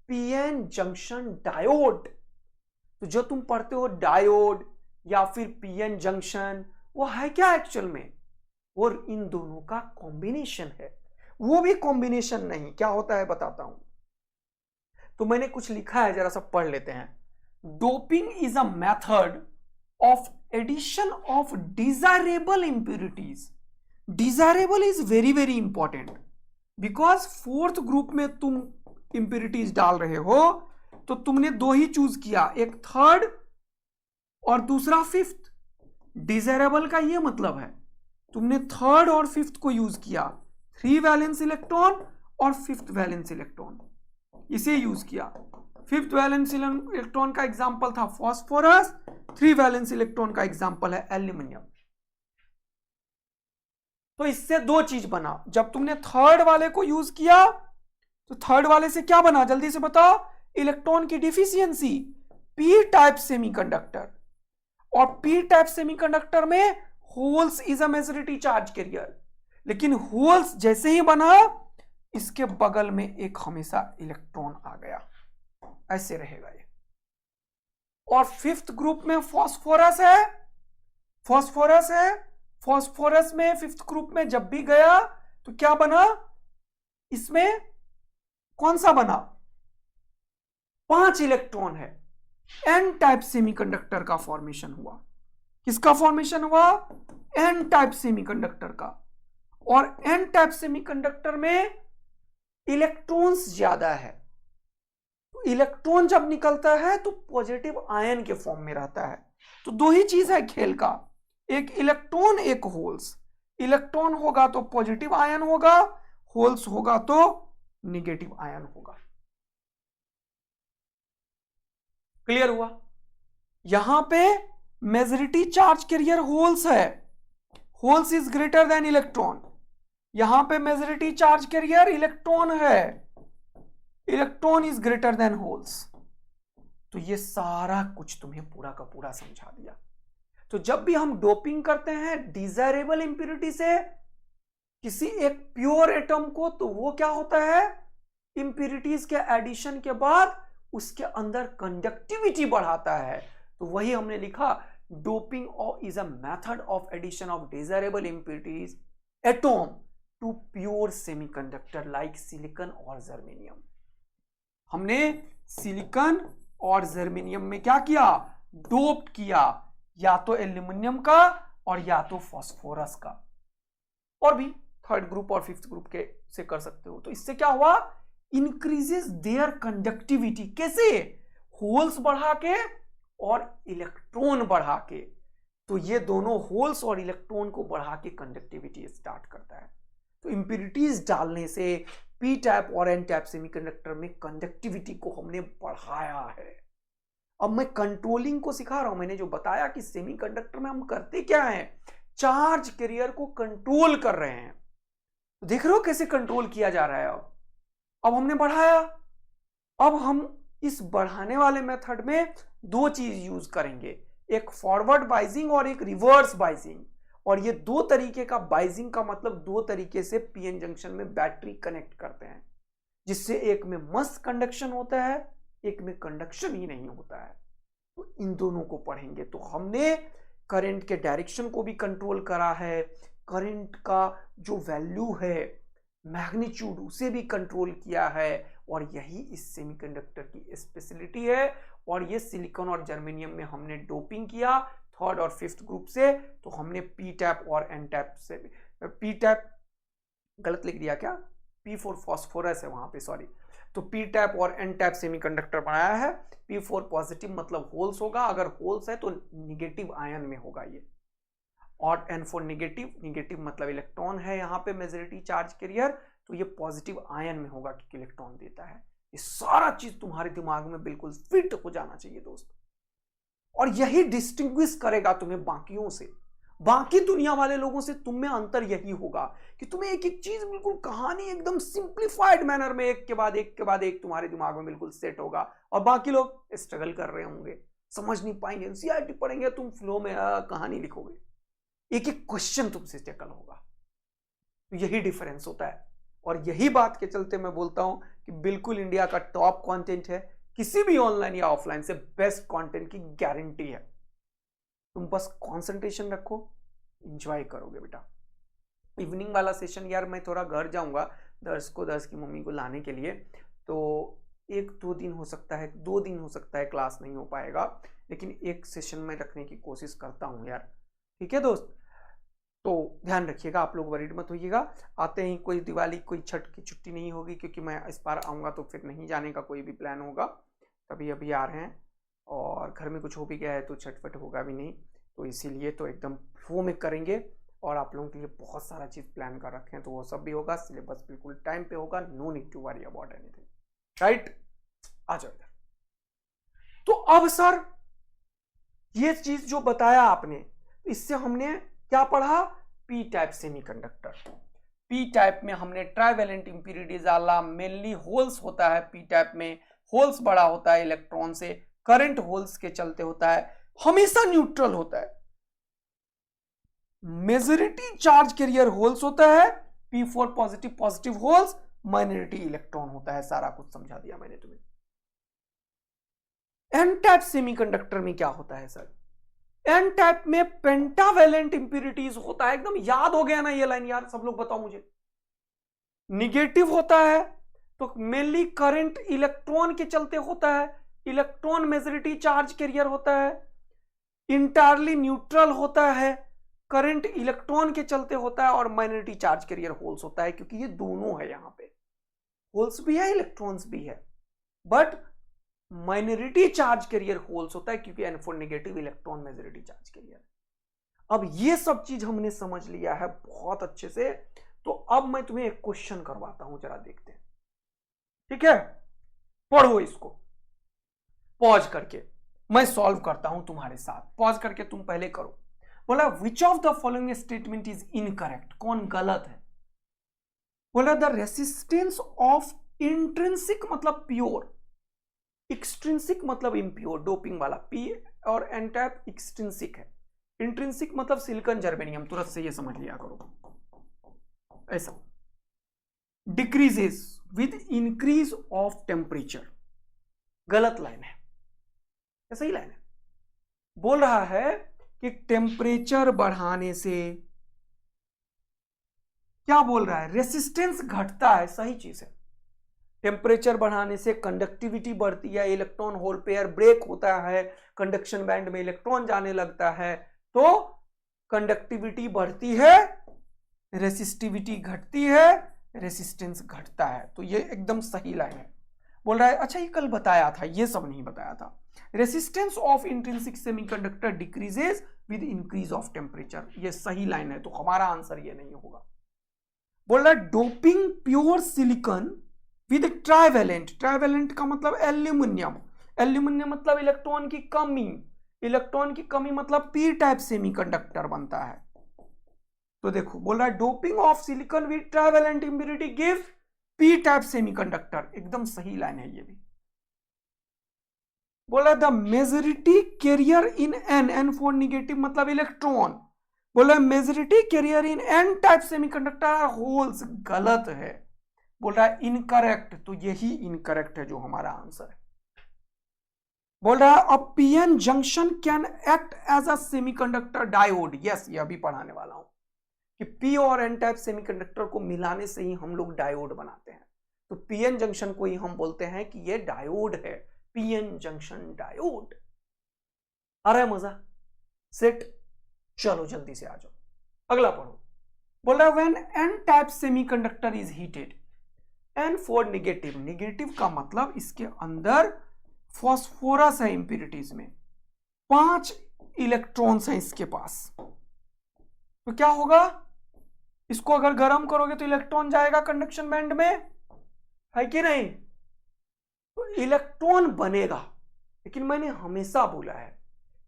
PN junction diode. तो जो तुम पढ़ते हो डायोड या फिर पीएन जंक्शन, वो है क्या एक्चुअल में? और इन दोनों का कॉम्बिनेशन है। वो भी कॉम्बिनेशन नहीं, क्या होता है बताता हूं। तो मैंने कुछ लिखा है, जरा सा पढ़ लेते हैं। Doping is a method of addition of desirable impurities. Desirable is very very important, because fourth group में तुम इंप्यूरिटीज डाल रहे हो, तो तुमने दो ही चूज किया, एक थर्ड और दूसरा फिफ्थ। डिजायरेबल का ये मतलब है तुमने थर्ड और फिफ्थ को यूज किया, 3 वैलेंस इलेक्ट्रॉन और 5th वैलेंस इलेक्ट्रॉन, इसे यूज किया। 5th वैलेंस इलेक्ट्रॉन का एग्जांपल था फास्फोरस, 3 वैलेंस इलेक्ट्रॉन का एग्जांपल है एल्यूमिनियम। तो इससे दो चीज बना। जब तुमने थर्ड वाले को यूज किया, तो थर्ड वाले से क्या बना, जल्दी से बताओ? इलेक्ट्रॉन की डिफिशियंसी, पी टाइप सेमीकंडक्टर। और पी टाइप सेमीकंडक्टर में holes is a majority charge career, लेकिन होल्स जैसे ही बना, इसके बगल में एक हमेशा इलेक्ट्रॉन आ गया, ऐसे रहेगा ये। और 5th ग्रुप में फास्फोरस है, फास्फोरस है। फास्फोरस में 5th ग्रुप में जब भी गया तो क्या बना? इसमें कौन सा बना? 5 इलेक्ट्रॉन है। एन टाइप सेमीकंडक्टर का फॉर्मेशन हुआ। किसका फॉर्मेशन हुआ? एन टाइप सेमीकंडक्टर का। और एन टाइप सेमीकंडक्टर में इलेक्ट्रॉन्स ज्यादा है। तो इलेक्ट्रॉन जब निकलता है तो पॉजिटिव आयन के फॉर्म में रहता है। तो दो ही चीज है खेल का, एक इलेक्ट्रॉन एक होल्स। इलेक्ट्रॉन होगा तो पॉजिटिव आयन होगा, होल्स होगा तो नेगेटिव आयन होगा। क्लियर हुआ? यहां पे मेजॉरिटी चार्ज कैरियर होल्स है, holes is greater than electron. यहां पे मेजॉरिटी चार्ज कैरियर इलेक्ट्रॉन है, electron is greater than holes. तो ये सारा कुछ तुम्हें पूरा का पूरा समझा दिया। तो जब भी हम डोपिंग करते हैं डिजायरेबल इंप्यूरिटी से किसी एक प्योर एटम को, तो वो क्या होता है? इंप्यूरिटीज के एडिशन के बाद उसके अंदर कंडक्टिविटी बढ़ाता है। तो वही हमने लिखा, doping is a method of addition of desirable impurities atom to pure semiconductor like silicon और जर्मेनियम। हमने सिलिकॉन और जर्मेनियम में क्या किया? डोप्ड किया, या तो एल्यूमिनियम का और या तो फास्फोरस का। और भी 3rd ग्रुप और 5th ग्रुप के से कर सकते हो। तो इससे क्या हुआ? Increases their conductivity. कैसे? होल्स बढ़ा के और इलेक्ट्रॉन बढ़ा के। तो ये दोनों होल्स और इलेक्ट्रॉन को बढ़ा के कंडक्टिविटी स्टार्ट करता है। तो इंप्यूरिटीज डालने से पी टाइप और एन टाइप सेमीकंडक्टर में कंडक्टिविटी को हमने बढ़ाया है। अब मैं कंट्रोलिंग को सिखा रहा हूं। मैंने जो बताया कि सेमीकंडक्टर में हम करते क्या है, चार्ज कैरियर को कंट्रोल कर रहे हैं। देख रहे हो कैसे कंट्रोल किया जा रहा है। अब हमने बढ़ाया, अब हम इस बढ़ाने वाले मेथड में दो चीज यूज करेंगे, एक फॉरवर्ड बाइजिंग और एक रिवर्स बाइजिंग। और ये दो तरीके का बाइजिंग का मतलब दो तरीके से पीएन जंक्शन में बैटरी कनेक्ट करते हैं, जिससे एक में मस्त कंडक्शन होता है, एक में कंडक्शन ही नहीं होता है। तो इन दोनों को पढ़ेंगे। तो हमने करंट के डायरेक्शन को भी कंट्रोल करा है, करंट का जो वैल्यू है मैग्नीट्यूड उसे भी कंट्रोल किया है, और यही इस सेमीकंडक्टर की स्पेशलिटी है। और ये सिलिकॉन और जर्मेनियम में हमने डोपिंग किया थर्ड और फिफ्थ ग्रुप से, तो हमने पी टाइप और एन टाइप से, पी टाइप गलत लिख दिया क्या, P4 फॉस्फोरस है वहां पे, सॉरी, तो पी टाइप और एन टाइप सेमीकंडक्टर बनाया है। P4 पॉजिटिव मतलब होल्स होगा, अगर होल्स है तो निगेटिव आयन में होगा ये, और N4 निगेटिव, निगेटिव मतलब इलेक्ट्रॉन है यहाँ पे मेजॉरिटी चार्ज कैरियर, तो ये पॉजिटिव आयन में होगा क्योंकि इलेक्ट्रॉन देता है। ये सारा चीज तुम्हारे दिमाग में बिल्कुल फिट हो जाना चाहिए दोस्त, और यही डिस्टिंग्विश करेगा तुम्हें बाकियों से, बाकी दुनिया वाले लोगों से। तुम में अंतर यही होगा कि तुम्हें एक एक चीज बिल्कुल कहानी एकदम सिंप्लीफाइड मैनर में एक के बाद एक के बाद एक तुम्हारे दिमाग में बिल्कुल सेट होगा, और बाकी लोग स्ट्रगल कर रहे होंगे, समझ नहीं पाएंगे, एनसीईआरटी पढ़ेंगे, तुम फ्लो में कहानी लिखोगे, एक एक क्वेश्चन तुमसे टैकल होगा। तो यही डिफरेंस होता है, और यही बात के चलते मैं बोलता हूं कि बिल्कुल इंडिया का टॉप कंटेंट है, किसी भी ऑनलाइन या ऑफलाइन से बेस्ट कंटेंट की गारंटी है। तुम बस कंसंट्रेशन रखो, एंजॉय करोगे बेटा। इवनिंग वाला सेशन यार मैं थोड़ा घर जाऊंगा दर्श की मम्मी को लाने के लिए, तो एक दो दिन हो सकता है, 2 दिन हो सकता है क्लास नहीं हो पाएगा, लेकिन एक सेशन में रखने की कोशिश करता हूं यार, ठीक है दोस्त। तो ध्यान रखिएगा, आप लोग वरीड मत होइएगा। आते ही कोई दिवाली कोई छठ की छुट्टी नहीं होगी, क्योंकि मैं इस बार आऊँगा तो फिर नहीं जाने का कोई भी प्लान होगा, तभी अभी आ रहे हैं, और घर में कुछ हो भी गया है तो छटपट होगा भी नहीं, तो इसीलिए तो एकदम फ्लो में करेंगे, और आप लोगों के लिए बहुत सारा चीज़ प्लान कर रखे हैं, तो वो सब भी होगा, सिलेबस बिल्कुल टाइम पे होगा, no need to worry about anything, right. आ जाओ इधर। तो अब सर ये चीज जो बताया आपने, इससे हमने क्या पढ़ा, P type semiconductor. P type में हमने ट्राइवेलेंट इंप्योरिटीज डाला, मेनली होल्स होता है पी टाइप में, होल्स बड़ा होता है इलेक्ट्रॉन से, करंट होल्स के चलते होता है, हमेशा न्यूट्रल होता है, मेजॉरिटी चार्ज कैरियर होल्स होता है, P4 positive positive holes, minority electron होता है। सारा कुछ समझा दिया मैंने तुम्हें। एन टाइप सेमीकंडक्टर में क्या होता है सर, एन टाइप में पेंटावेलेंट इंप्योरिटीज होता है, एकदम याद हो गया ना ये लाइन यार, सब लोग बताओ मुझे। निगेटिव होता है तो मेनली करंट इलेक्ट्रॉन के चलते होता है, इलेक्ट्रॉन मेजॉरिटी चार्ज कैरियर होता है, इंटायरली न्यूट्रल होता है, करंट इलेक्ट्रॉन के चलते होता है, और माइनॉरिटी चार्ज कैरियर होल्स होता है, क्योंकि ये दोनों है, यहां पे होल्स भी है इलेक्ट्रॉन्स भी है, but minority charge career holes होता है क्योंकि N4 negative, electron majority charge career. अब ये सब चीज हमने समझ लिया है बहुत अच्छे से, तो अब मैं तुम्हें एक क्वेश्चन करवाता हूं, जरा देखते हैं, ठीक है। पढ़ो इसको पॉज करके, मैं सॉल्व करता हूं तुम्हारे साथ, पॉज करके तुम पहले करो। बोला which of the following statement is incorrect, कौन गलत है। बोला द रेसिस्टेंस ऑफ इंट्रिंसिक मतलब प्योर, एक्सट्रिंसिक मतलब इंप्योर, डोपिंग वाला, पी और एन टाइप एक्सट्रिंसिक है, इंट्रिंसिक मतलब सिलिकॉन जर्मेनियम, तुरंत से ये समझ लिया करो ऐसा। Decreases with increase of temperature, गलत लाइन है, सही लाइन है। बोल रहा है कि टेम्परेचर बढ़ाने से क्या बोल रहा है, रेसिस्टेंस घटता है, सही चीज है। टेम्परेचर बढ़ाने से कंडक्टिविटी बढ़ती है, इलेक्ट्रॉन होल पेयर ब्रेक होता है, कंडक्शन बैंड में इलेक्ट्रॉन जाने लगता है, तो कंडक्टिविटी बढ़ती है, रेसिस्टिविटी घटती है, रेसिस्टेंस घटता है। तो ये एकदम सही लाइन है। बोल रहा है अच्छा ये कल बताया था, ये सब नहीं बताया था। Resistance of intrinsic semiconductor decreases with increase of temperature, ये सही लाइन है, तो हमारा आंसर ये नहीं होगा। बोल रहा है doping pure silicon with trivalent, trivalent का मतलब एल्यूमिनियम, एल्यूमिनियम मतलब इलेक्ट्रॉन की कमी, इलेक्ट्रॉन की कमी मतलब पी टाइप सेमीकंडक्टर बनता है। तो देखो बोल रहा है doping of silicon with trivalent impurity give P type semiconductor, एकदम सही लाइन है ये भी। बोला the majority carrier in N, N4 negative मतलब इलेक्ट्रॉन, बोला majority carrier in N type semiconductor holes, गलत है। बोल रहा है इनकरेक्ट, तो यही इनकरेक्ट है जो हमारा आंसर है। बोल रहा है अब PN junction can act as a semiconductor diode, yes ये अभी पढ़ाने वाला हूं कि पी और एन टाइप सेमीकंडक्टर को मिलाने से ही हम लोग डायोड बनाते हैं, तो पीएन जंक्शन को ही हम बोलते हैं कि ये डायोड है, पीएन जंक्शन डायोड। आ रहा है मजा, सेट। चलो जल्दी से आ जाओ, अगला पढ़ो। बोल रहा है when N type semiconductor is heated, N for negative, negative का मतलब इसके अंदर फास्फोरस है इंप्योरिटीज में, 5 इलेक्ट्रॉन्स हैं इसके पास। तो क्या होगा, इसको अगर गर्म करोगे तो इलेक्ट्रॉन जाएगा कंडक्शन बैंड में, है कि नहीं? तो इलेक्ट्रॉन बनेगा, लेकिन मैंने हमेशा बोला है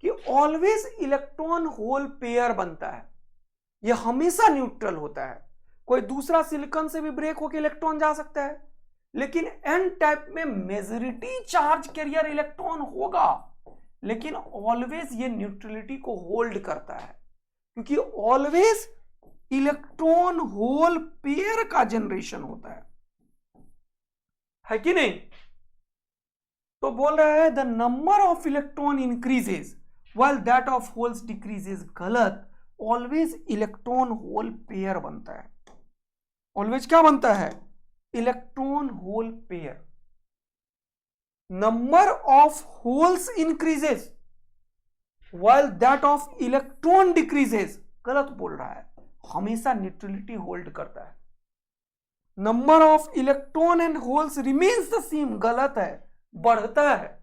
कि ऑलवेज इलेक्ट्रॉन होल पेयर बनता है, यह हमेशा न्यूट्रल होता है। कोई दूसरा सिलिकॉन से भी ब्रेक होकर इलेक्ट्रॉन जा सकता है, लेकिन एन टाइप में मेजॉरिटी चार्ज कैरियर इलेक्ट्रॉन होगा, लेकिन ऑलवेज ये न्यूट्रलिटी को होल्ड करता है, क्योंकि ऑलवेज इलेक्ट्रॉन होल पेयर का जनरेशन होता है कि नहीं? तो बोल रहा है the number of electron increases while that of holes decreases. गलत, ऑलवेज इलेक्ट्रॉन होल पेयर बनता है। ऑलवेज क्या बनता है? Electron hole pair. Number of holes increases while that of electron decreases. गलत बोल रहा है, हमेशा न्यूट्रलिटी होल्ड करता है। Number of electron and holes remains the same. गलत है, बढ़ता है।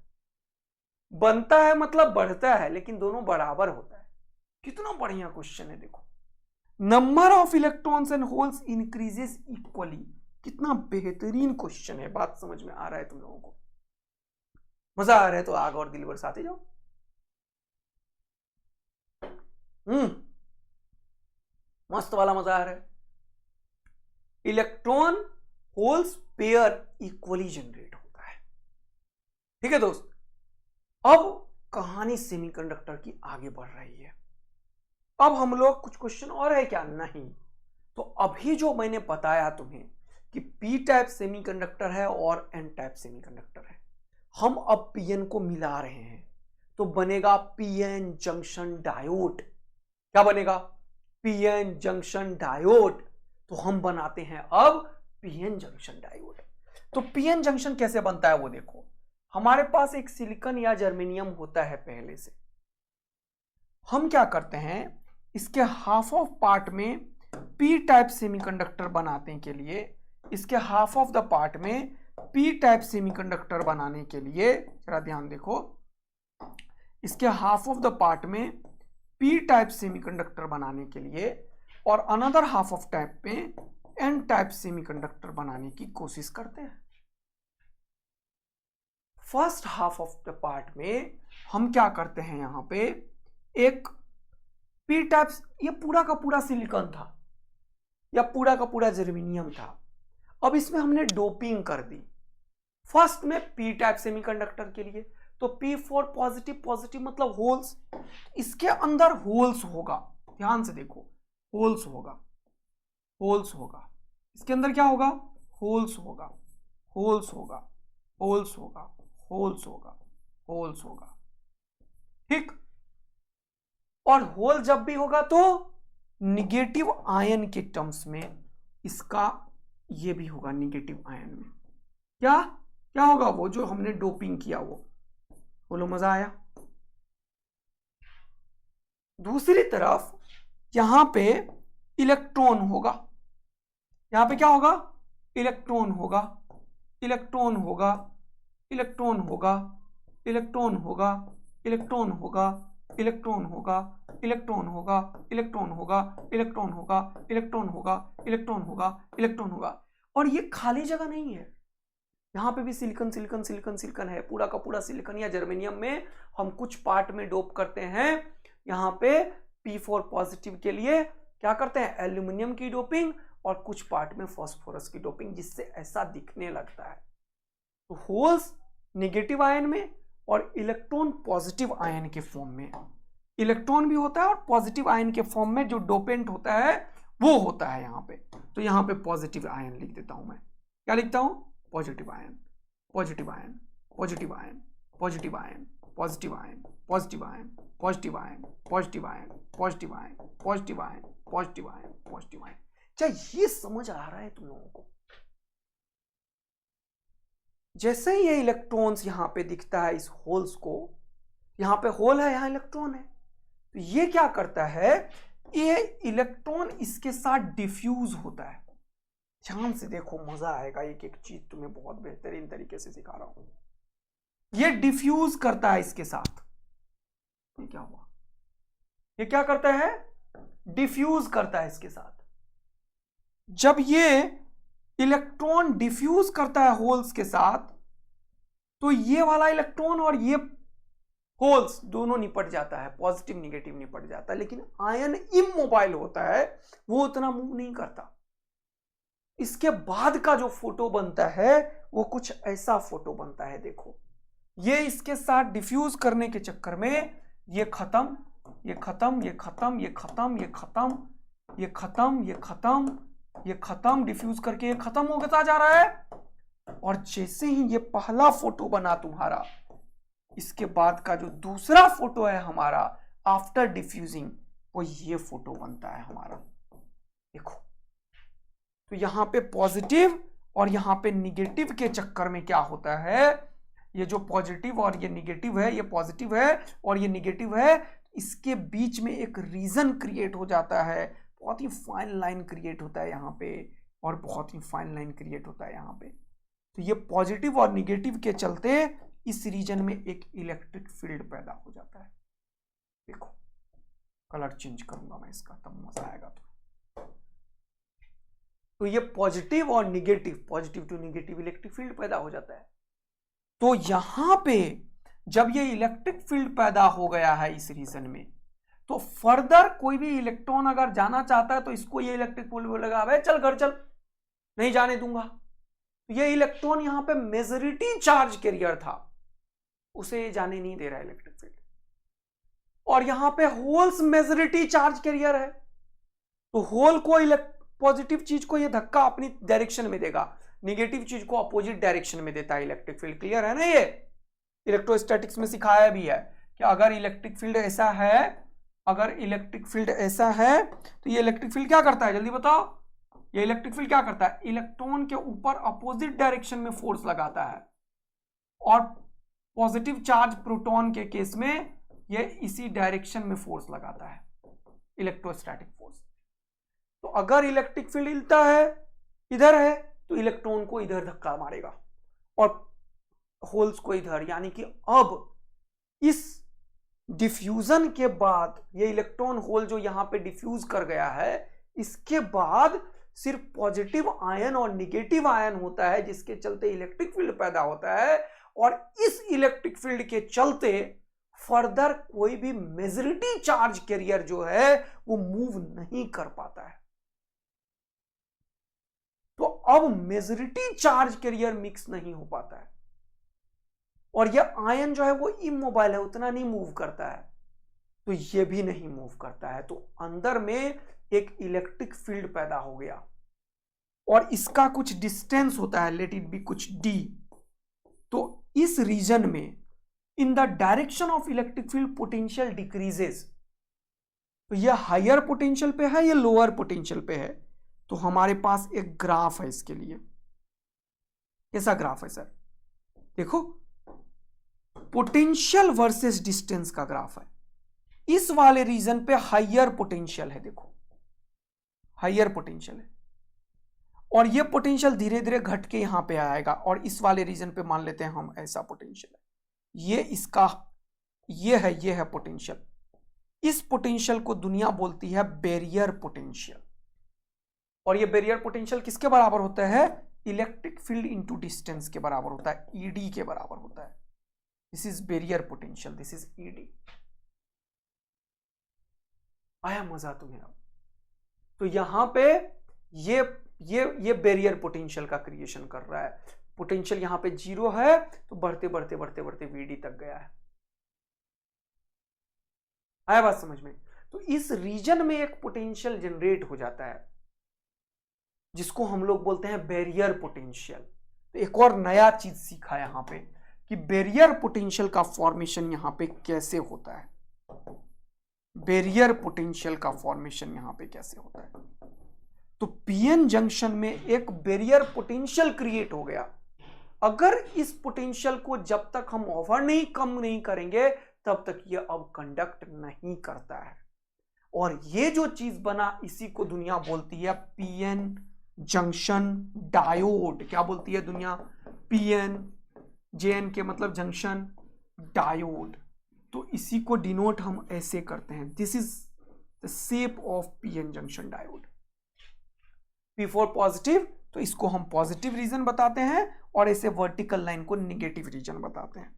बनता है मतलब बढ़ता है, लेकिन दोनों बराबर होता है। कितना बढ़िया क्वेश्चन है, देखो। Number of electrons and holes increases equally. कितना बेहतरीन क्वेश्चन है। बात समझ में आ रहा है तुम लोगों को? मजा आ रहा है तो आग और दिल बरसाते जाओ। मस्त वाला मजा आ रहा है। Electron holes pair equally generate होता है। ठीक है दोस्त, अब कहानी सेमीकंडक्टर की आगे बढ़ रही है। अब हम लोग कुछ क्वेश्चन और है क्या? नहीं। तो अभी जो मैंने बताया तुम्हें कि पी टाइप सेमीकंडक्टर है और एन टाइप सेमीकंडक्टर है, हम अब पीएन को मिला रहे हैं तो बनेगा पीएन जंक्शन डायोड। क्या बनेगा? PN junction diode. तो हम बनाते हैं अब पीएन जंक्शन डायोड। तो पीएन जंक्शन कैसे बनता है वो देखो। हमारे पास एक सिलिकॉन या जर्मेनियम होता है पहले से। हम क्या करते हैं, इसके हाफ ऑफ पार्ट में पी टाइप सेमीकंडक्टर बनाने के लिए, इसके हाफ ऑफ द पार्ट में पी टाइप सेमीकंडक्टर बनाने के लिए, जरा ध्यान देखो, इसके हाफ ऑफ द पार्ट में पी टाइप सेमीकंडक्टर बनाने के लिए और अनदर हाफ ऑफ टाइप पे एन टाइप सेमीकंडक्टर बनाने की कोशिश करते हैं। First half of the part में हम क्या करते हैं, यहां पे एक पी टाइप, ये पूरा का पूरा सिलिकॉन था या पूरा का पूरा जर्मेनियम था। अब इसमें हमने डोपिंग कर दी। फर्स्ट में पी टाइप सेमीकंडक्टर के लिए तो पी फॉर पॉजिटिव, पॉजिटिव मतलब होल्स, इसके अंदर होल्स होगा। ध्यान से देखो, होल्स होगा, होल्स होगा, इसके अंदर क्या होगा? होल्स होगा, होल्स होगा, होल्स होगा, होल्स होगा, होल्स होगा। ठीक। और होल जब भी होगा तो निगेटिव आयन के टर्म्स में इसका ये भी होगा, निगेटिव आयन में। क्या क्या होगा? वो जो हमने डोपिंग किया वो। बोलो मजा आया? दूसरी तरफ यहां पे इलेक्ट्रॉन होगा। यहां पे क्या होगा? इलेक्ट्रॉन होगा, इलेक्ट्रॉन होगा, इलेक्ट्रॉन होगा, इलेक्ट्रॉन होगा, इलेक्ट्रॉन होगा, इलेक्ट्रॉन होगा, इलेक्ट्रॉन होगा, इलेक्ट्रॉन होगा, इलेक्ट्रॉन होगा, इलेक्ट्रॉन होगा, इलेक्ट्रॉन होगा, इलेक्ट्रॉन होगा। और ये खाली जगह नहीं है, यहां पे भी सिलिकॉन सिलिकॉन सिलिकॉन सिलिकॉन है। पूरा का पूरा सिलिकॉन या जर्मेनियम में हम कुछ पार्ट में डोप करते हैं। यहां पे P4 पॉजिटिव के लिए क्या करते हैं? एल्यूमिनियम की डोपिंग, और कुछ पार्ट में फास्फोरस की डोपिंग, जिससे ऐसा दिखने लगता है। तो होल्स नेगेटिव आयन में और इलेक्ट्रॉन पॉजिटिव आयन के फॉर्म में। इलेक्ट्रॉन भी होता है और पॉजिटिव आयन के फॉर्म में जो डोपेंट होता है वो होता है यहां पे। तो यहां पे पॉजिटिव आयन लिख देता हूं मैं। क्या लिखता हूं? Positive ion, positive ion, positive ion, positive ion, positive ion, positive ion, positive ion, positive ion, positive ion, positive ion, positive ion, positive ion. क्या ये समझ आ रहा है तुम लोगों को? जैसे ही ये इलेक्ट्रॉन्स यहां पे दिखता है इस होल्स को, यहां पे होल है, यहां इलेक्ट्रॉन है, तो ये क्या करता है, ये इलेक्ट्रॉन इसके साथ डिफ्यूज होता है। ध्यान से देखो, मजा आएगा, एक एक चीज तुम्हें बहुत बेहतरीन तरीके से सिखा रहा हूं। ये डिफ्यूज करता है इसके साथ। ये क्या हुआ, ये क्या करता है, डिफ्यूज करता है इसके साथ। जब ये इलेक्ट्रॉन डिफ्यूज करता है होल्स के साथ, तो ये वाला इलेक्ट्रॉन और ये होल्स दोनों निपट जाता है, पॉजिटिव निगेटिव निपट जाता है। लेकिन आयन इमोबाइल होता है, वो उतना मूव नहीं करता। इसके बाद का जो फोटो बनता है वो कुछ ऐसा फोटो बनता है। देखो, ये इसके साथ डिफ्यूज करने के चक्कर में ये खत्म, ये खत्म, ये खत्म, ये खत्म, ये खत्म, ये खत्म, ये खत्म, ये खत्म, डिफ्यूज करके ये खत्म होता जा रहा है। और जैसे ही ये पहला फोटो बना तुम्हारा, इसके बाद का जो दूसरा फोटो है हमारा आफ्टर डिफ्यूजिंग, वो ये फोटो बनता है हमारा। देखो, तो यहां पे पॉजिटिव और यहां पे निगेटिव के चक्कर में क्या होता है, ये जो पॉजिटिव और ये निगेटिव है, ये पॉजिटिव है और ये निगेटिव है, इसके बीच में एक रीजन क्रिएट हो जाता है। बहुत ही फाइन लाइन क्रिएट होता है यहाँ पे, और बहुत ही फाइन लाइन क्रिएट होता है यहाँ पे। तो ये पॉजिटिव और निगेटिव के चलते इस रीजन में एक इलेक्ट्रिक फील्ड पैदा हो जाता है। देखो, कलर चेंज करूंगा मैं इसका, तब मजा आएगा। तो ये पॉजिटिव और negative, positive to negative electric field पैदा हो जाता है। तो यहां पे जब ये इलेक्ट्रिक फील्ड पैदा हो गया है इस रीजन में, तो फर्दर कोई भी इलेक्ट्रॉन अगर जाना चाहता है तो इसको ये इलेक्ट्रिक फील्ड बोलेगा, भाई चल घर चल, नहीं जाने दूंगा। तो ये इलेक्ट्रॉन यहां पे मेजॉरिटी चार्ज कैरियर था, उसे ये जाने नहीं दे रहा है इलेक्ट्रिक फील्ड। और यहां पे होल्स मेजॉरिटी चार्ज कैरियर है, तो होल को पॉजिटिव चीज को ये धक्का अपनी डायरेक्शन में देगा, निगेटिव चीज को अपोजिट डायरेक्शन में देता है इलेक्ट्रिक फील्ड। क्लियर है ना? ये इलेक्ट्रोस्टैटिक्स में सिखाया भी है कि अगर इलेक्ट्रिक फील्ड ऐसा है, अगर इलेक्ट्रिक फील्ड ऐसा है तो ये इलेक्ट्रिक फील्ड क्या करता है, जल्दी बताओ। ये इलेक्ट्रिक फील्ड क्या करता है, इलेक्ट्रॉन के ऊपर अपोजिट डायरेक्शन में फोर्स लगाता है, और पॉजिटिव चार्ज प्रोटॉन के केस में ये इसी डायरेक्शन में फोर्स लगाता है, इलेक्ट्रोस्टैटिक फोर्स। तो अगर इलेक्ट्रिक फील्ड हिलता है, इधर है, तो इलेक्ट्रॉन को इधर धक्का मारेगा और होल्स को इधर। यानी कि अब इस डिफ्यूजन के बाद ये इलेक्ट्रॉन होल जो यहां पे डिफ्यूज कर गया है, इसके बाद सिर्फ पॉजिटिव आयन और निगेटिव आयन होता है, जिसके चलते इलेक्ट्रिक फील्ड पैदा होता है। और इस इलेक्ट्रिक फील्ड के चलते फर्दर कोई भी मेजॉरिटी चार्ज कैरियर जो है वो मूव नहीं कर पाता है। तो अब मेजॉरिटी चार्ज कैरियर मिक्स नहीं हो पाता है, और यह आयन जो है वो इमोबाइल है, उतना नहीं मूव करता है, तो ये भी नहीं मूव करता है। तो अंदर में एक इलेक्ट्रिक फील्ड पैदा हो गया, और इसका कुछ डिस्टेंस होता है, लेट इट बी कुछ डी। तो इस रीजन में in the direction of electric field potential decreases. तो ये हायर पोटेंशियल पे है, ये लोअर पोटेंशियल पे है। तो हमारे पास एक ग्राफ है इसके लिए। कैसा ग्राफ है सर? देखो, पोटेंशियल वर्सेस डिस्टेंस का ग्राफ है। इस वाले रीजन पे हायर पोटेंशियल है, देखो हायर पोटेंशियल है, और ये पोटेंशियल धीरे धीरे घट के यहां पे आएगा, और इस वाले रीजन पे मान लेते हैं हम ऐसा पोटेंशियल है, ये इसका ये है पोटेंशियल। इस पोटेंशियल को दुनिया बोलती है बैरियर पोटेंशियल, और ये बैरियर पोटेंशियल किसके बराबर होता है, इलेक्ट्रिक फील्ड इनटू डिस्टेंस के बराबर होता है, ईडी के बराबर होता है। This is barrier potential, this is ED. आया मजा तुम्हें? अब तो यहां पे ये बैरियर पोटेंशियल का क्रिएशन कर रहा है। पोटेंशियल यहां पे 0 है, तो बढ़ते बढ़ते बढ़ते बढ़ते वीडी तक गया है। आया बात समझ में? तो इस रीजन में एक पोटेंशियल जनरेट हो जाता है, जिसको हम लोग बोलते हैं बैरियर पोटेंशियल। तो एक और नया चीज सीखा यहां पे कि बैरियर पोटेंशियल का फॉर्मेशन यहां पे कैसे होता है। बैरियर पोटेंशियल का फॉर्मेशन यहां पे कैसे होता है? तो पीएन जंक्शन में एक बैरियर पोटेंशियल क्रिएट हो गया। अगर इस पोटेंशियल को जब तक हम ओवर नहीं कम नहीं करेंगे, तब तक ये अब कंडक्ट नहीं करता है। और ये जो चीज बना इसी को दुनिया बोलती है पीएन जंक्शन डायोड। क्या बोलती है दुनिया? पीएन, जेएन के मतलब जंक्शन, डायोड। तो इसी को डिनोट हम ऐसे करते हैं, this is the shape of PN junction diode. P for positive, तो इसको हम पॉजिटिव रीजन बताते हैं और ऐसे वर्टिकल लाइन को नेगेटिव रीजन बताते हैं।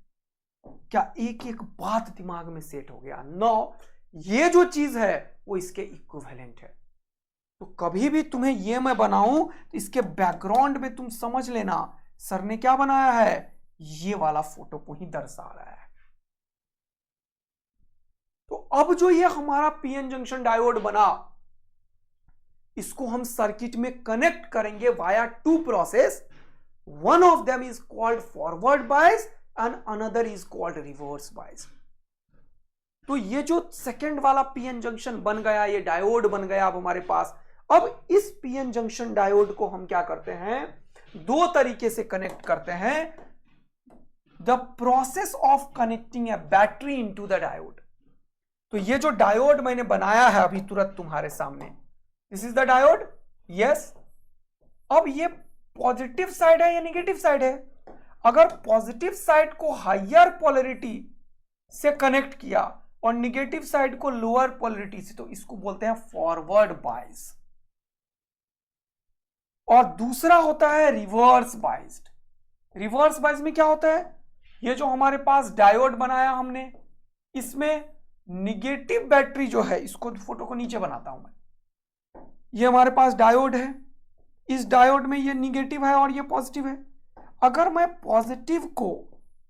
क्या एक एक बात दिमाग में सेट हो गया? नो, ये जो चीज है वो इसके इक्विवेलेंट है। तो कभी भी तुम्हें ये मैं बनाऊं तो इसके बैकग्राउंड में तुम समझ लेना सर ने क्या बनाया है, ये वाला फोटो को ही दर्शा रहा है। तो अब जो ये हमारा पीएन जंक्शन डायोड बना, इसको हम सर्किट में कनेक्ट करेंगे via two process. One of them is called forward bias and another is called reverse bias. तो ये जो सेकेंड वाला पीएन जंक्शन बन गया, ये डायोड बन गया अब हमारे पास। अब इस पीएन जंक्शन डायोड को हम क्या करते हैं, दो तरीके से कनेक्ट करते हैं। The process of connecting A battery into the diode. तो ये जो डायोड मैंने बनाया है अभी तुरंत तुम्हारे सामने, this is the diode, yes. अब ये पॉजिटिव साइड है या नेगेटिव साइड है? अगर पॉजिटिव साइड को हायर पोलैरिटी से कनेक्ट किया और नेगेटिव साइड को लोअर पोलैरिटी से, तो इसको बोलते हैं फॉरवर्ड बायस। और दूसरा होता है रिवर्स बायस्ड। रिवर्स बायस में क्या होता है, ये जो हमारे पास डायोड बनाया हमने, इसमें निगेटिव बैटरी जो है, इसको फोटो को नीचे बनाता हूं मैं, ये हमारे पास डायोड है, इस डायोड में ये निगेटिव है और ये पॉजिटिव है। अगर मैं पॉजिटिव को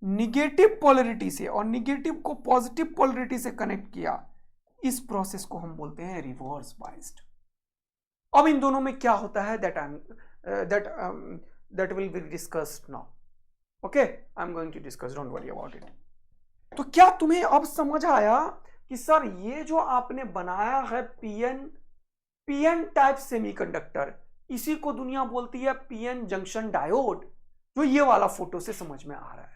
निगेटिव पोलैरिटी से और निगेटिव को पॉजिटिव पोलैरिटी से कनेक्ट किया, इस प्रोसेस को हम बोलते हैं रिवर्स बायस्ड। अब इन दोनों में क्या होता है that will be discussed now. Okay, I'm going to discuss, don't worry about it. तो क्या तुम्हें अब समझ आया कि सर ये जो आपने बनाया है पीएन टाइप सेमीकंडक्टर, इसी को दुनिया बोलती है पीएन जंक्शन डायोड, जो ये वाला फोटो से समझ में आ रहा है।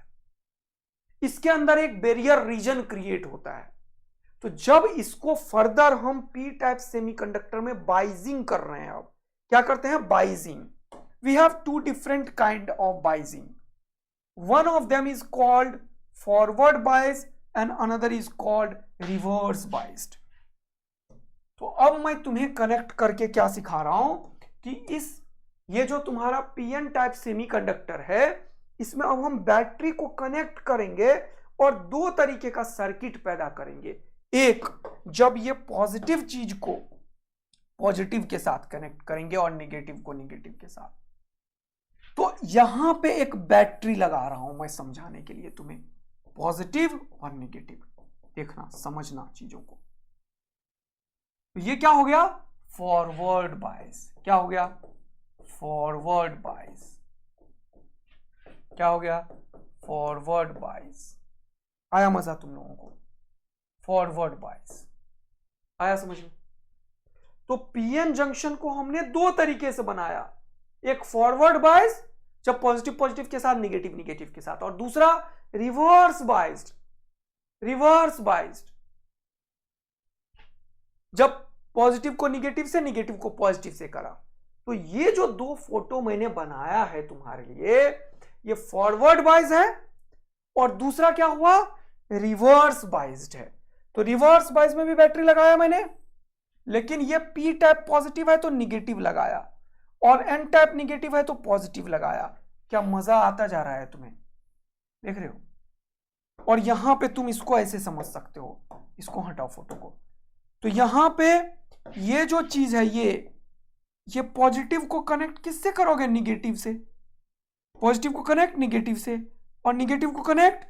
इसके अंदर एक बैरियर रीजन क्रिएट होता है। तो जब इसको फर्दर हम पी टाइप सेमीकंडक्टर में बाइजिंग कर रहे हैं, अब क्या करते हैं, biasing. We have two different kind of biasing. One of them is called forward bias and another is called reverse biased. तो अब मैं तुम्हें कनेक्ट करके क्या सिखा रहा हूं कि ये जो तुम्हारा पीएन टाइप सेमीकंडक्टर है, इसमें अब हम बैटरी को कनेक्ट करेंगे और दो तरीके का सर्किट पैदा करेंगे। एक, जब ये पॉजिटिव चीज को पॉजिटिव के साथ कनेक्ट करेंगे और नेगेटिव को नेगेटिव के साथ। तो यहां पे एक बैटरी लगा रहा हूं मैं समझाने के लिए तुम्हें, पॉजिटिव और नेगेटिव। देखना, समझना चीजों को। तो ये क्या हो गया, फॉरवर्ड बायस। क्या हो गया, फॉरवर्ड बायस। क्या हो गया, फॉरवर्ड बायस। आया मजा तुम लोगों को? फॉरवर्ड बायस आया समझ में? तो पीएन जंक्शन को हमने दो तरीके से बनाया, एक फॉरवर्ड बायस जब पॉजिटिव पॉजिटिव के साथ, नेगेटिव नेगेटिव के साथ, और दूसरा रिवर्स बायस्ड। रिवर्स बायस्ड जब पॉजिटिव को नेगेटिव से, नेगेटिव को पॉजिटिव से करा। तो ये जो दो फोटो मैंने बनाया है तुम्हारे लिए, ये फॉरवर्ड बायस है और दूसरा क्या हुआ, रिवर्स बायस्ड है। तो रिवर्स बायस में भी बैटरी लगाया मैंने, लेकिन ये पी टाइप पॉजिटिव है तो निगेटिव लगाया, और एन टाइप निगेटिव है तो पॉजिटिव लगाया। क्या मजा आता जा रहा है तुम्हें? देख रहे हो? और यहां पे तुम इसको ऐसे समझ सकते हो, इसको हटाओ फोटो को। तो यहां पे ये जो चीज है, ये पॉजिटिव को कनेक्ट किससे करोगे, निगेटिव से। पॉजिटिव को कनेक्ट निगेटिव से, और निगेटिव को कनेक्ट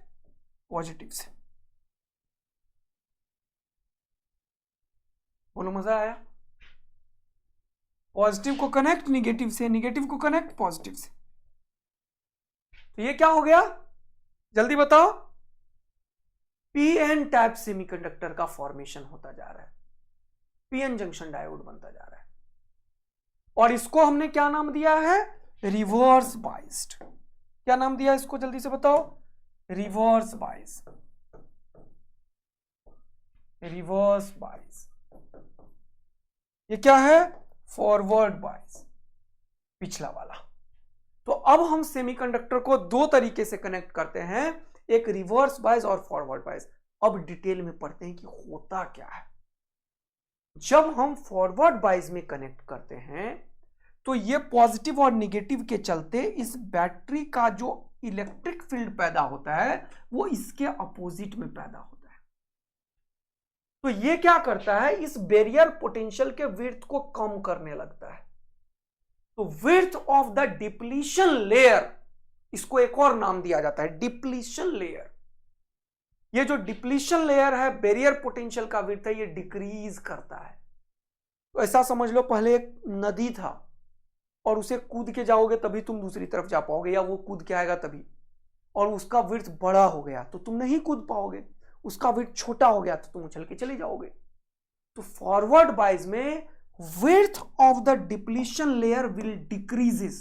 पॉजिटिव से। बोलो, मजा आया? पॉजिटिव को कनेक्ट निगेटिव से, निगेटिव को कनेक्ट पॉजिटिव से। तो ये क्या हो गया, जल्दी बताओ? पीएन टाइप सेमीकंडक्टर का फॉर्मेशन होता जा रहा है, पीएन जंक्शन डायोड बनता जा रहा है। और इसको हमने क्या नाम दिया है, रिवर्स बायस्ड। क्या नाम दिया इसको, जल्दी से बताओ? Reverse bias. रिवर्स बायस, ये क्या है, फॉरवर्ड बायस, पिछला वाला। तो अब हम सेमीकंडक्टर को दो तरीके से कनेक्ट करते हैं, एक रिवर्स बायस और फॉरवर्ड बायस। अब डिटेल में पढ़ते हैं कि होता क्या है। जब हम फॉरवर्ड बायस में कनेक्ट करते हैं तो ये पॉजिटिव और निगेटिव के चलते इस बैटरी का जो इलेक्ट्रिक फील्ड पैदा होता है वो इसके अपोजिट में पैदा होता है। तो ये क्या करता है, इस बैरियर पोटेंशियल के विड्थ को कम करने लगता है। तो width of the depletion layer, इसको एक और नाम दिया जाता है डिप्लीशन लेयर। ये जो डिप्लीशन लेयर है बैरियर पोटेंशियल का विड्थ है, ये डिक्रीज करता है। तो ऐसा समझ लो, पहले एक नदी था और उसे कूद के जाओगे तभी तुम दूसरी तरफ जा पाओगे, या वो कूद के आएगा तभी, और उसका विड्थ बड़ा हो गया तो तुम नहीं कूद पाओगे, उसका विड्थ छोटा हो गया तो तुम उछल के चले जाओगे। तो फॉरवर्ड बायस में width of the depletion layer will decreases,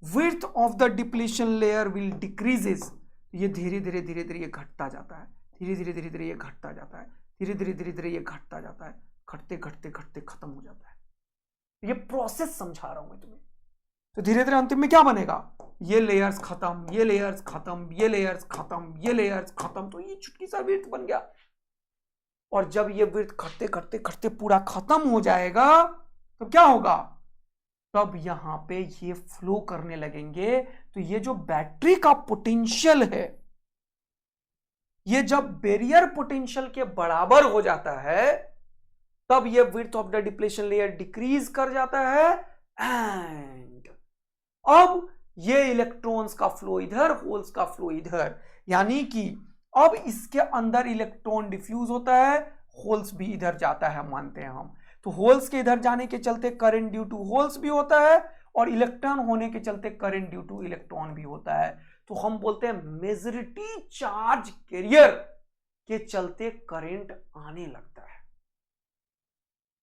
width of the depletion layer will decreases। ये धीरे धीरे धीरे धीरे ये घटता जाता है, धीरे धीरे धीरे धीरे ये घटता जाता है, धीरे धीरे धीरे धीरे ये घटता जाता है, घटते घटते घटते खत्म हो जाता है। ये प्रोसेस समझा रहा हूं मैं तुम्हें। तो धीरे धीरे अंतिम में क्या बनेगा, ये लेयर्स खत्म, ये लेयर्स खत्म, ये लेयर्स खत्म, ये लेयर्स खत्म, तो ये चुटकी सा विड्थ बन गया। और जब ये विड्थ घटते घटते घटते पूरा खत्म हो जाएगा तो क्या होगा, तब यहां पे ये फ्लो करने लगेंगे। तो ये जो बैटरी का पोटेंशियल है, ये जब बैरियर पोटेंशियल के बराबर हो जाता है तब ये width of the depletion layer decrease कर जाता है। एंड अब ये इलेक्ट्रॉन्स का फ्लो इधर, होल्स का फ्लो इधर, यानी कि अब इसके अंदर इलेक्ट्रॉन डिफ्यूज होता है, होल्स भी इधर जाता है मानते हैं हम। तो होल्स के इधर जाने के चलते करंट ड्यू टू होल्स भी होता है, और इलेक्ट्रॉन होने के चलते करंट ड्यू टू इलेक्ट्रॉन भी होता है। तो हम बोलते हैं मेजॉरिटी चार्ज कैरियर के चलते करंट आने लगता है।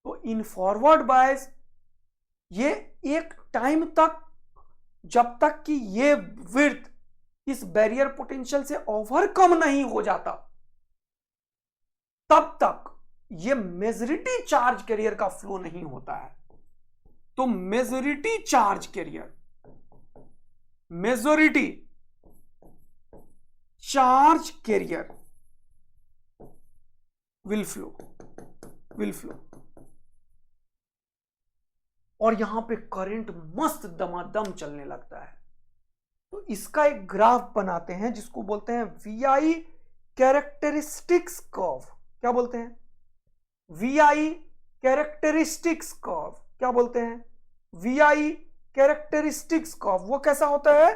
तो इन फॉरवर्ड बायस ये एक टाइम तक, जब तक कि ये विड्थ इस बैरियर पोटेंशियल से ओवरकम नहीं हो जाता, तब तक ये मेजॉरिटी चार्ज कैरियर का फ्लो नहीं होता है। तो majority charge career, majority charge career will flow, और यहां पे करंट मस्त दमादम चलने लगता है। तो इसका एक ग्राफ बनाते हैं जिसको बोलते हैं VI कैरेक्टरिस्टिक्स कर्व। क्या बोलते हैं, VI कैरेक्टरिस्टिक्स कर्व। क्या बोलते हैं, VI कैरेक्टरिस्टिक्स कर्व। वो कैसा होता है,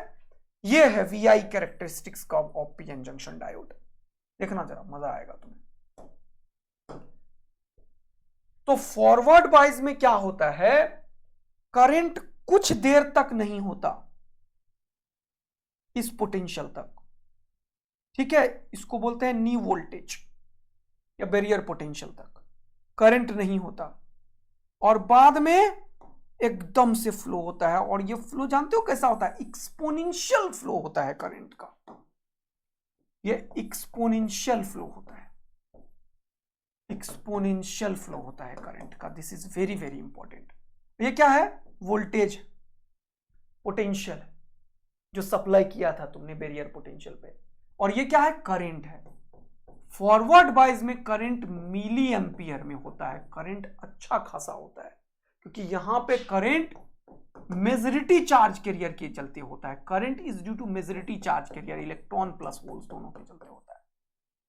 ये है VI characteristics curve of PN junction diode. देखना जरा, मजा आएगा तुम्हें। तो फॉरवर्ड बायस में क्या होता है, करंट कुछ देर तक नहीं होता इस पोटेंशियल तक, ठीक है, इसको बोलते हैं नी वोल्टेज या बैरियर पोटेंशियल तक करंट नहीं होता, और बाद में एकदम से फ्लो होता है। और ये फ्लो जानते हो कैसा होता है, एक्सपोनेंशियल फ्लो होता है करंट का, ये एक्सपोनेंशियल फ्लो होता है, एक्सपोनेंशियल फ्लो होता है करंट का। This is very very important. ये क्या है, वोल्टेज पोटेंशियल जो सप्लाई किया था तुमने बैरियर पोटेंशियल पे, और ये क्या है, करंट है। फॉरवर्ड बायस में करंट मिली एम्पियर में होता है, करंट अच्छा खासा होता है, क्योंकि यहां पे करंट मेजॉरिटी चार्ज कैरियर के चलते होता है। Current is due to majority charge carrier, electron plus holes दोनों के चलते होता है,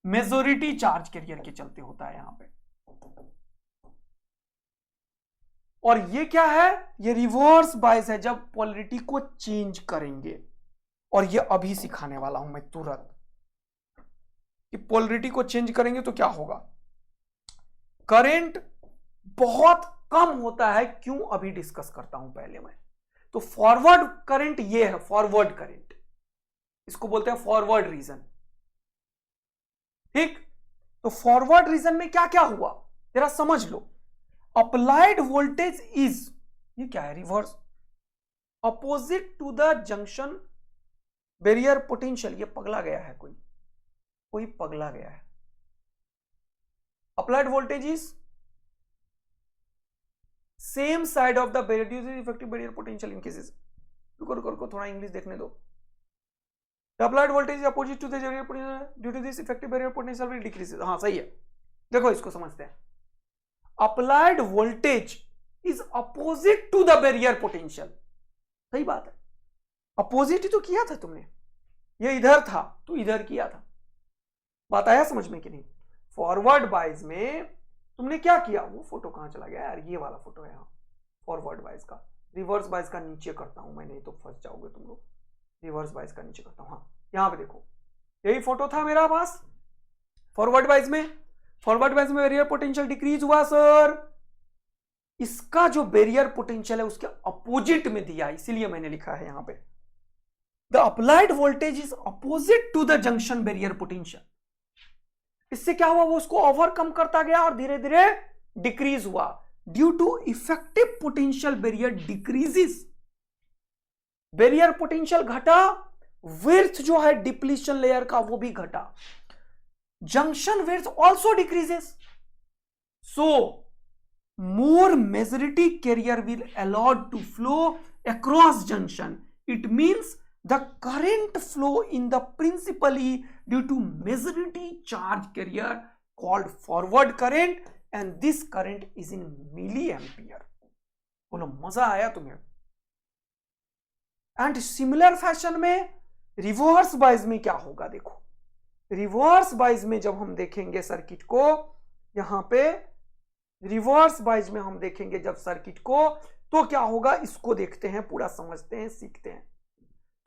मेजॉरिटी चार्ज कैरियर के चलते होता है यहां पे। और ये क्या है, ये रिवर्स बायस है, जब पोलैरिटी को चेंज करेंगे। और ये अभी सिखाने वाला हूं मैं तुरंत कि पोलैरिटी को चेंज करेंगे तो क्या होगा। करंट बहुत कम होता है, क्यों, अभी डिस्कस करता हूं पहले मैं। तो फॉरवर्ड करंट ये है, फॉरवर्ड करंट, इसको बोलते हैं फॉरवर्ड रीजन, ठीक। तो फॉरवर्ड रीजन में क्या क्या हुआ जरा समझ लो। अप्लाइड वोल्टेज इज, ये क्या है, reverse, opposite to the junction barrier potential. ये पगला गया है, कोई पगला गया है। Applied voltage is same side of the barrier effective barrier potential increases. रुको रुको रुको, थोड़ा इंग्लिश देखने दो। The applied voltage is opposite to the barrier potential, due to this effective barrier potential will decreases. हाँ सही है, देखो इसको समझते हैं। Applied voltage is opposite to the barrier potential, सही बात है। अपोजिट ही तो किया था तुमने, ये इधर था तो इधर किया था। बात आया समझ में कि नहीं? फॉरवर्ड बाइज में तुमने क्या किया, वो फोटो कहां चला गया यार, ये वाला फोटो है यहाँ फॉरवर्ड बाइज का। रिवर्स बाइज का नीचे करता हूं मैं, नहीं तो फंस जाओगे तुम लोग। रिवर्स बाइज का नीचे करता हूं, हाँ यहाँ पे देखो, यही फोटो था मेरा पास फॉरवर्ड बाइज में। फॉरवर्ड बाइज में बैरियर पोटेंशियल डिक्रीज हुआ सर, इसका जो बैरियर पोटेंशियल है उसके अपोजिट में दिया, इसीलिए मैंने लिखा है यहां पे the applied voltage is opposite to the junction barrier potential. इससे क्या हुआ, वो उसको ओवरकम करता गया और धीरे धीरे डिक्रीज हुआ। Due to effective potential barrier decreases, barrier potential घटा, विड्थ जो है डिप्लीशन लेयर का वो भी घटा, junction width also decreases. So more majority carrier will allowed to flow across junction. It means the current flow in the principally due to majority charge carrier called forward current, and this current is in milliampere. बोलो मजा आया तुम्हें? And similar fashion में reverse bias में क्या होगा, देखो reverse bias में जब हम देखेंगे सर्किट को, यहां पे रिवर्स बाइज में हम देखेंगे जब सर्किट को, तो क्या होगा इसको देखते हैं, पूरा समझते हैं, सीखते हैं।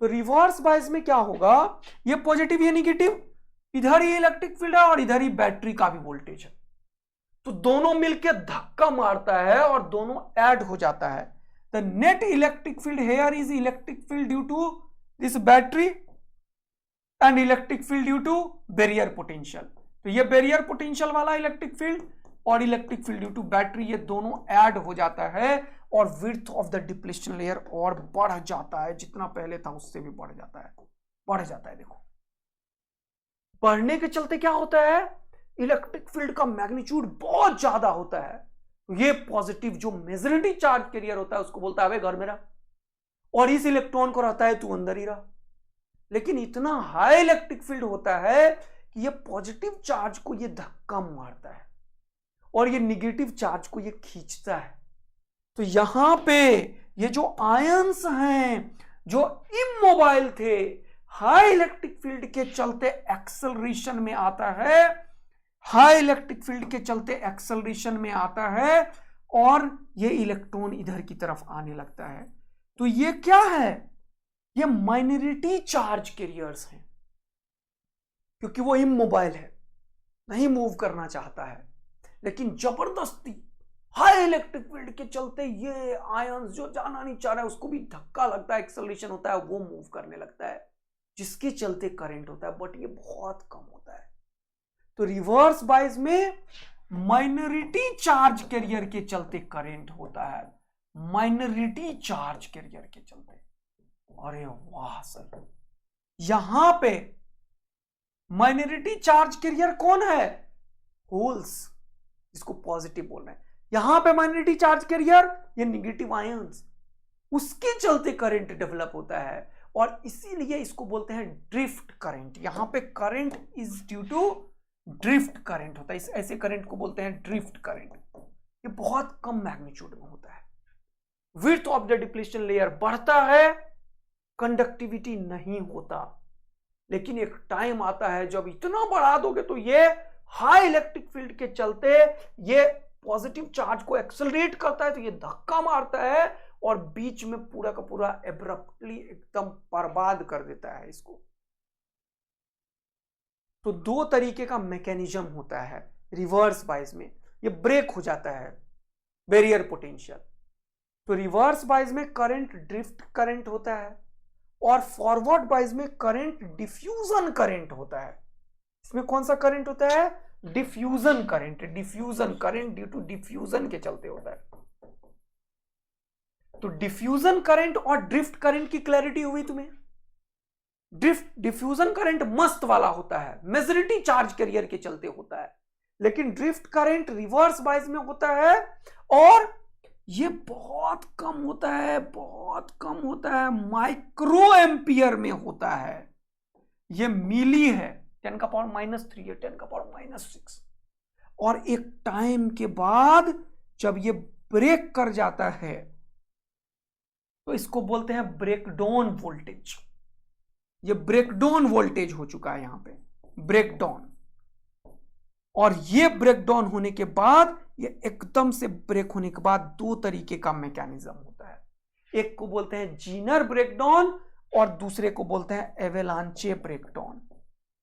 तो रिवर्स बाइज में क्या होगा, ये पॉजिटिव ये नेगेटिव, इधर ही इलेक्ट्रिक फील्ड है और इधर ही बैटरी का भी वोल्टेज है, तो दोनों मिलकर धक्का मारता है और दोनों ऐड हो जाता है। The net electric field here is electric field due to this battery and electric field due to barrier potential. तो ये बैरियर पोटेंशियल वाला इलेक्ट्रिक फील्ड और electric field due to battery, ये दोनों ऐड हो जाता है और width of the depletion layer और बढ़ जाता है, जितना पहले था उससे भी बढ़ जाता है, बढ़ जाता है। देखो बढ़ने के चलते क्या होता है, इलेक्ट्रिक फील्ड का मैग्नीट्यूड बहुत ज्यादा होता है। तो ये पॉजिटिव जो मेजॉरिटी चार्ज कैरियर होता है उसको बोलता है घर मेरा, और इस इलेक्ट्रॉन को रहता है तू अंदर ही रहा। लेकिन इतना हाई इलेक्ट्रिक फील्ड होता है कि ये पॉजिटिव चार्ज को ये धक्का मारता है और ये निगेटिव चार्ज को ये खींचता है। तो यहां पे ये जो आयंस हैं जो इमोबाइल थे, हाई इलेक्ट्रिक फील्ड के चलते एक्सेलरेशन में आता है, हाई इलेक्ट्रिक फील्ड के चलते एक्सेलरेशन में आता है और ये इलेक्ट्रॉन इधर की तरफ आने लगता है। तो ये क्या है, ये माइनॉरिटी चार्ज कैरियर्स हैं, क्योंकि वो इमोबाइल है, नहीं मूव करना चाहता है, लेकिन जबरदस्ती हाई इलेक्ट्रिक फील्ड के चलते ये आयंस जो जाना नहीं चाह रहा है उसको भी धक्का लगता है, एक्सेलरेशन होता है, वो मूव करने लगता है, जिसके चलते करंट होता है, बट ये बहुत कम होता है। तो रिवर्स बाइज में माइनॉरिटी चार्ज कैरियर के चलते करंट होता है, माइनॉरिटी चार्ज कैरियर के चलते। अरे वाह सर, यहां पे माइनॉरिटी चार्ज कैरियर कौन है, होल्स, इसको पॉजिटिव बोल रहे हैं। यहां पे माइनॉरिटी चार्ज कैरियर ये नेगेटिव आयंस, उसके चलते करंट डेवलप होता है और इसीलिए इसको बोलते हैं ड्रिफ्ट करंट। यहां पे current is due to drift current होता है, इस ऐसे करंट को बोलते हैं ड्रिफ्ट करंट। ये बहुत कम मैग्नीट्यूड में होता है, width of the depletion layer बढ़ता है, कंडक्टिविटी नहीं होता। लेकिन एक टाइम आता है जब इतना बढ़ा दोगे तो ये हाई इलेक्ट्रिक फील्ड के चलते ये पॉजिटिव चार्ज को एक्सेलरेट करता है, तो ये धक्का मारता है और बीच में पूरा का पूरा एब्रप्टली एकदम बर्बाद कर देता है इसको। तो दो तरीके का मैकेनिज्म होता है रिवर्स बाइज में, ये ब्रेक हो जाता है बैरियर पोटेंशियल। तो रिवर्स बाइज में करंट ड्रिफ्ट करंट होता है और फॉरवर्ड बाइज में करंट डिफ्यूजन करंट होता है। इसमें कौन सा करंट होता है, diffusion current. Diffusion current due to diffusion के चलते होता है। तो डिफ्यूजन करंट और ड्रिफ्ट करंट की क्लैरिटी हुई तुम्हें। डिफ्यूजन करंट मस्त वाला होता है, मेजॉरिटी चार्ज कैरियर के चलते होता है, लेकिन ड्रिफ्ट करंट रिवर्स बायस में होता है और ये बहुत कम होता है, बहुत कम होता है, माइक्रो एम्पियर में होता है। ये मिली है, 10 का पावर -3 है, 10 का पावर -6। और एक टाइम के बाद जब ये ब्रेक कर जाता है तो इसको बोलते हैं ब्रेकडाउन वोल्टेज। ये ब्रेकडाउन वोल्टेज हो चुका है यहां पे, ब्रेकडाउन। और ये ब्रेकडाउन होने के बाद, ये एकदम से ब्रेक होने के बाद दो तरीके का मैकेनिज्म होता है। एक को बोलते हैं जीनर ब्रेकडाउन और दूसरे को बोलते हैं एवेलांचे ब्रेकडाउन।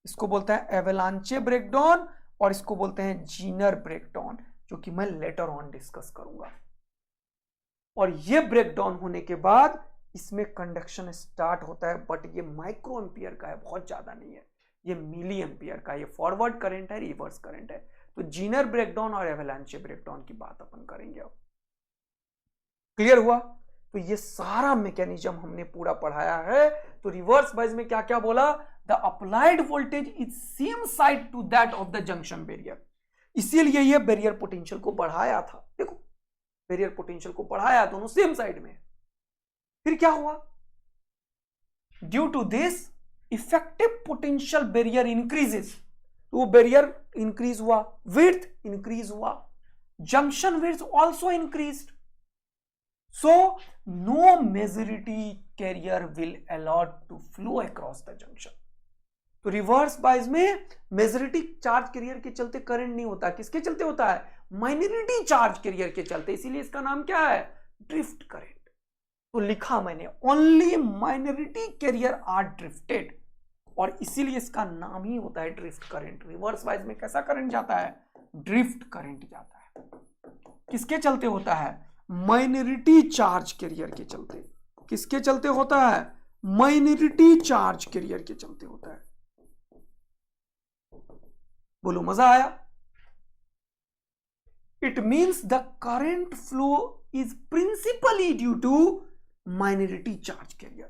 इसको बोलते हैं एवेलांचे ब्रेकडाउन और इसको बोलते हैं जीनर ब्रेकडाउन, जो कि मैं लेटर ऑन डिस्कस करूंगा। और ये ब्रेकडाउन होने के बाद इसमें कंडक्शन स्टार्ट होता है, बट ये माइक्रो एम्पियर का है, बहुत ज्यादा नहीं है, ये मिली एम्पियर का। ये फॉरवर्ड करंट है, रिवर्स करंट है। तो जीनर ब्रेकडाउन और एवेलांचे ब्रेकडाउन की बात अपन करेंगे अब। क्लियर हुआ? तो ये सारा मैकेनिज्म हमने पूरा पढ़ाया है। तो रिवर्स बायस में क्या क्या बोला? The applied voltage is same side to that of the junction barrier. इसीलिए ये बैरियर पोटेंशियल को बढ़ाया था। देखो, बैरियर पोटेंशियल को बढ़ाया, दोनों सेम साइड में। फिर क्या हुआ? Due to this effective potential barrier increases. तो वो बैरियर इंक्रीज हुआ, विड्थ इंक्रीज हुआ, junction width also increased. So no majority carrier will allowed to flow across the junction. तो रिवर्स बायस में मेजॉरिटी चार्ज कैरियर के चलते current नहीं होता, किसके चलते होता है? माइनॉरिटी चार्ज कैरियर के चलते। इसीलिए इसका नाम क्या है? Drift current. तो लिखा मैंने, only minority carrier are drifted, और इसीलिए इसका नाम ही होता है ड्रिफ्ट करंट। रिवर्स बायस में कैसा करंट जाता है? ड्रिफ्ट करंट जाता है। किसके चलते होता है? माइनॉरिटी चार्ज कैरियर के चलते। किसके चलते होता है? माइनॉरिटी चार्ज कैरियर के चलते होता है। बोलो, मजा आया? It means the current flow is principally due to minority charge carrier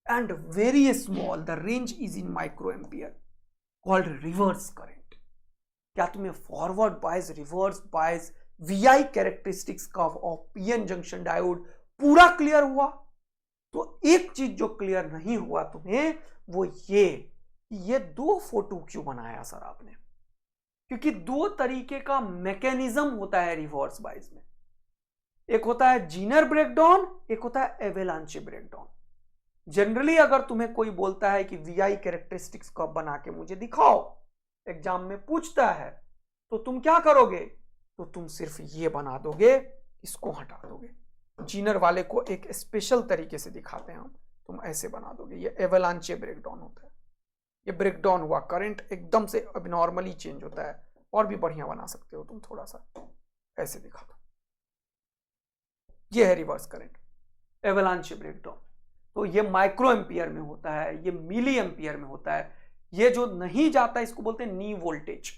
and very small, the range is in micro ampere, called reverse current. क्या तुम्हें forward bias, reverse bias, VI characteristics का ऑफ पीएन जंक्शन डायोड पूरा clear हुआ? तो एक चीज जो clear नहीं हुआ तुम्हें, वो ये दो फोटो क्यों बनाया सर आपने? क्योंकि दो तरीके का मैकेनिज्म होता है रिवर्स बायस में। एक होता है जीनर ब्रेकडाउन, एक होता है एवेलांचे ब्रेकडाउन। जनरली अगर तुम्हें कोई बोलता है कि VI कैरेक्टरिस्टिक्स का बना के मुझे दिखाओ, एग्जाम में पूछता है, तो तुम क्या करोगे? तो तुम सिर्फ ये बना दोगे, इसको हटा दोगे। जीनर वाले को एक स्पेशल तरीके से दिखाते हैं हम, तुम ऐसे बना दोगे। ये एवेलांचे ब्रेकडाउन होता है। ये ब्रेकडाउन हुआ, करंट एकदम से अबनॉर्मली चेंज होता है। और भी बढ़िया बना सकते हो तुम, थोड़ा सा ऐसे दिखा दो। ये है रिवर्स करंट, एवेलांचे ब्रेकडाउन। तो ये माइक्रो एम्पियर में होता है, ये मिली एम्पियर में होता है। ये जो नहीं जाता इसको बोलते हैं नी वोल्टेज।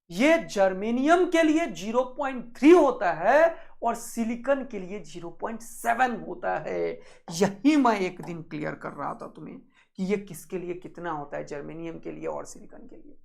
ये जर्मेनियम के लिए 0.3 होता है और सिलिकॉन के लिए 0.7 होता है। यही मैं एक दिन क्लियर कर रहा था तुम्हें कि ये किसके लिए कितना होता है, जर्मेनियम के लिए और सिलिकॉन के लिए।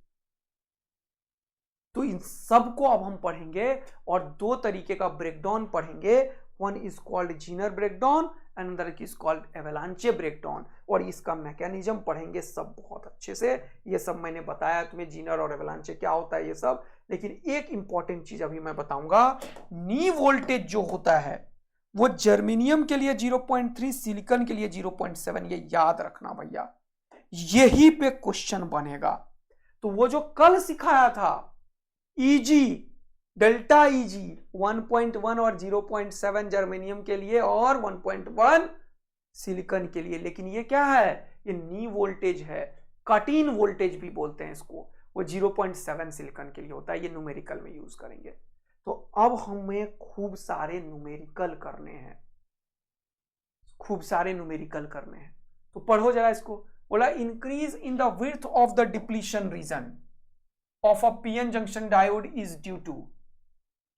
तो इन सब को अब हम पढ़ेंगे और दो तरीके का ब्रेकडाउन पढ़ेंगे। One is called Zener breakdown, another is called avalanche breakdown. और इसका मैकेनिज्म पढ़ेंगे सब बहुत अच्छे से। ये सब मैंने बताया तुम्हें, जीनर और एवेलांचे क्या होता है ये सब। लेकिन एक इंपॉर्टेंट चीज अभी मैं बताऊंगा, नी वोल्टेज जो होता है वो जर्मेनियम के लिए 0.3, सिलिकॉन के लिए 0.7। ये याद रखना भैया, यही पे क्वेश्चन बनेगा। तो वो जो कल सिखाया था ईजी, डेल्टा ईजी 1.1 और 0.7 जर्मेनियम के लिए और 1.1 सिलिकॉन के लिए। लेकिन ये क्या है? ये नी वोल्टेज है, कट इन वोल्टेज भी बोलते हैं इसको। वो 0.7 सिलिकॉन के लिए होता है। ये न्यूमेरिकल में यूज करेंगे। तो अब हमें खूब सारे न्यूमेरिकल करने हैं, खूब सारे न्यूमेरिकल करने हैं। तो पढ़ो जरा इसको। बोला increase in the width of the depletion region of a PN junction diode is due to,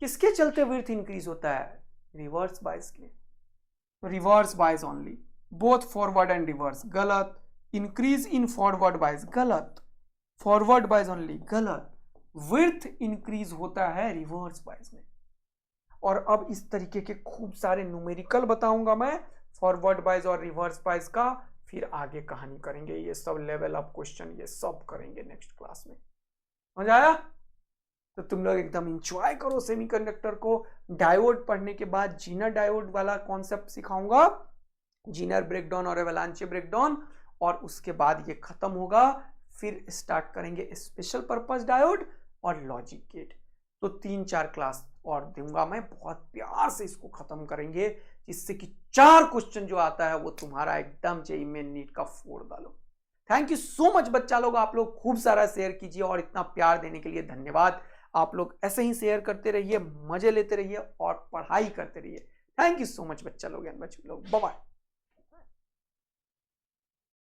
किसके चलते विड्थ इंक्रीज होता है? रिवर्स बायस के। Reverse bias only, both forward and reverse, गलत। इंक्रीज इन फॉरवर्ड बायस, गलत। Forward bias only, गलत। Width increase होता है रिवर्स बाइज में। और अब इस तरीके के खूब सारे न्यूमेरिकल बताऊंगा मैं फॉरवर्ड बाइज और रिवर्स बाइज का, फिर आगे कहानी करेंगे, ये सब लेवल अप क्वेश्चन ये सब करेंगे नेक्स्ट क्लास में। समझ आया? तो तुम लोग एकदम इंजॉय करो सेमीकंडक्टर को। डायोड पढ़ने के बाद जीनर डायोड वाला कॉन्सेप्ट सिखाऊंगा, जीनर ब्रेकडाउन और एवलांचे ब्रेकडाउन, और उसके बाद ये खत्म होगा, फिर स्टार्ट करेंगे स्पेशल पर्पस डायोड और लॉजिक गेट। तो 3-4 क्लास और दूंगा मैं, बहुत प्यार से इसको खत्म करेंगे, जिससे कि 4 क्वेश्चन जो आता है वो तुम्हारा एकदम जेईई में नीट का फोड़ डालो। थैंक यू सो मच बच्चा लोग, आप लोग खूब सारा शेयर कीजिए और इतना प्यार देने के लिए धन्यवाद। आप लोग ऐसे ही शेयर करते रहिए, मजे लेते रहिए और पढ़ाई करते रहिए। थैंक यू सो मच बच्चा लोग एंड बच्चे लोग, बाय बाय।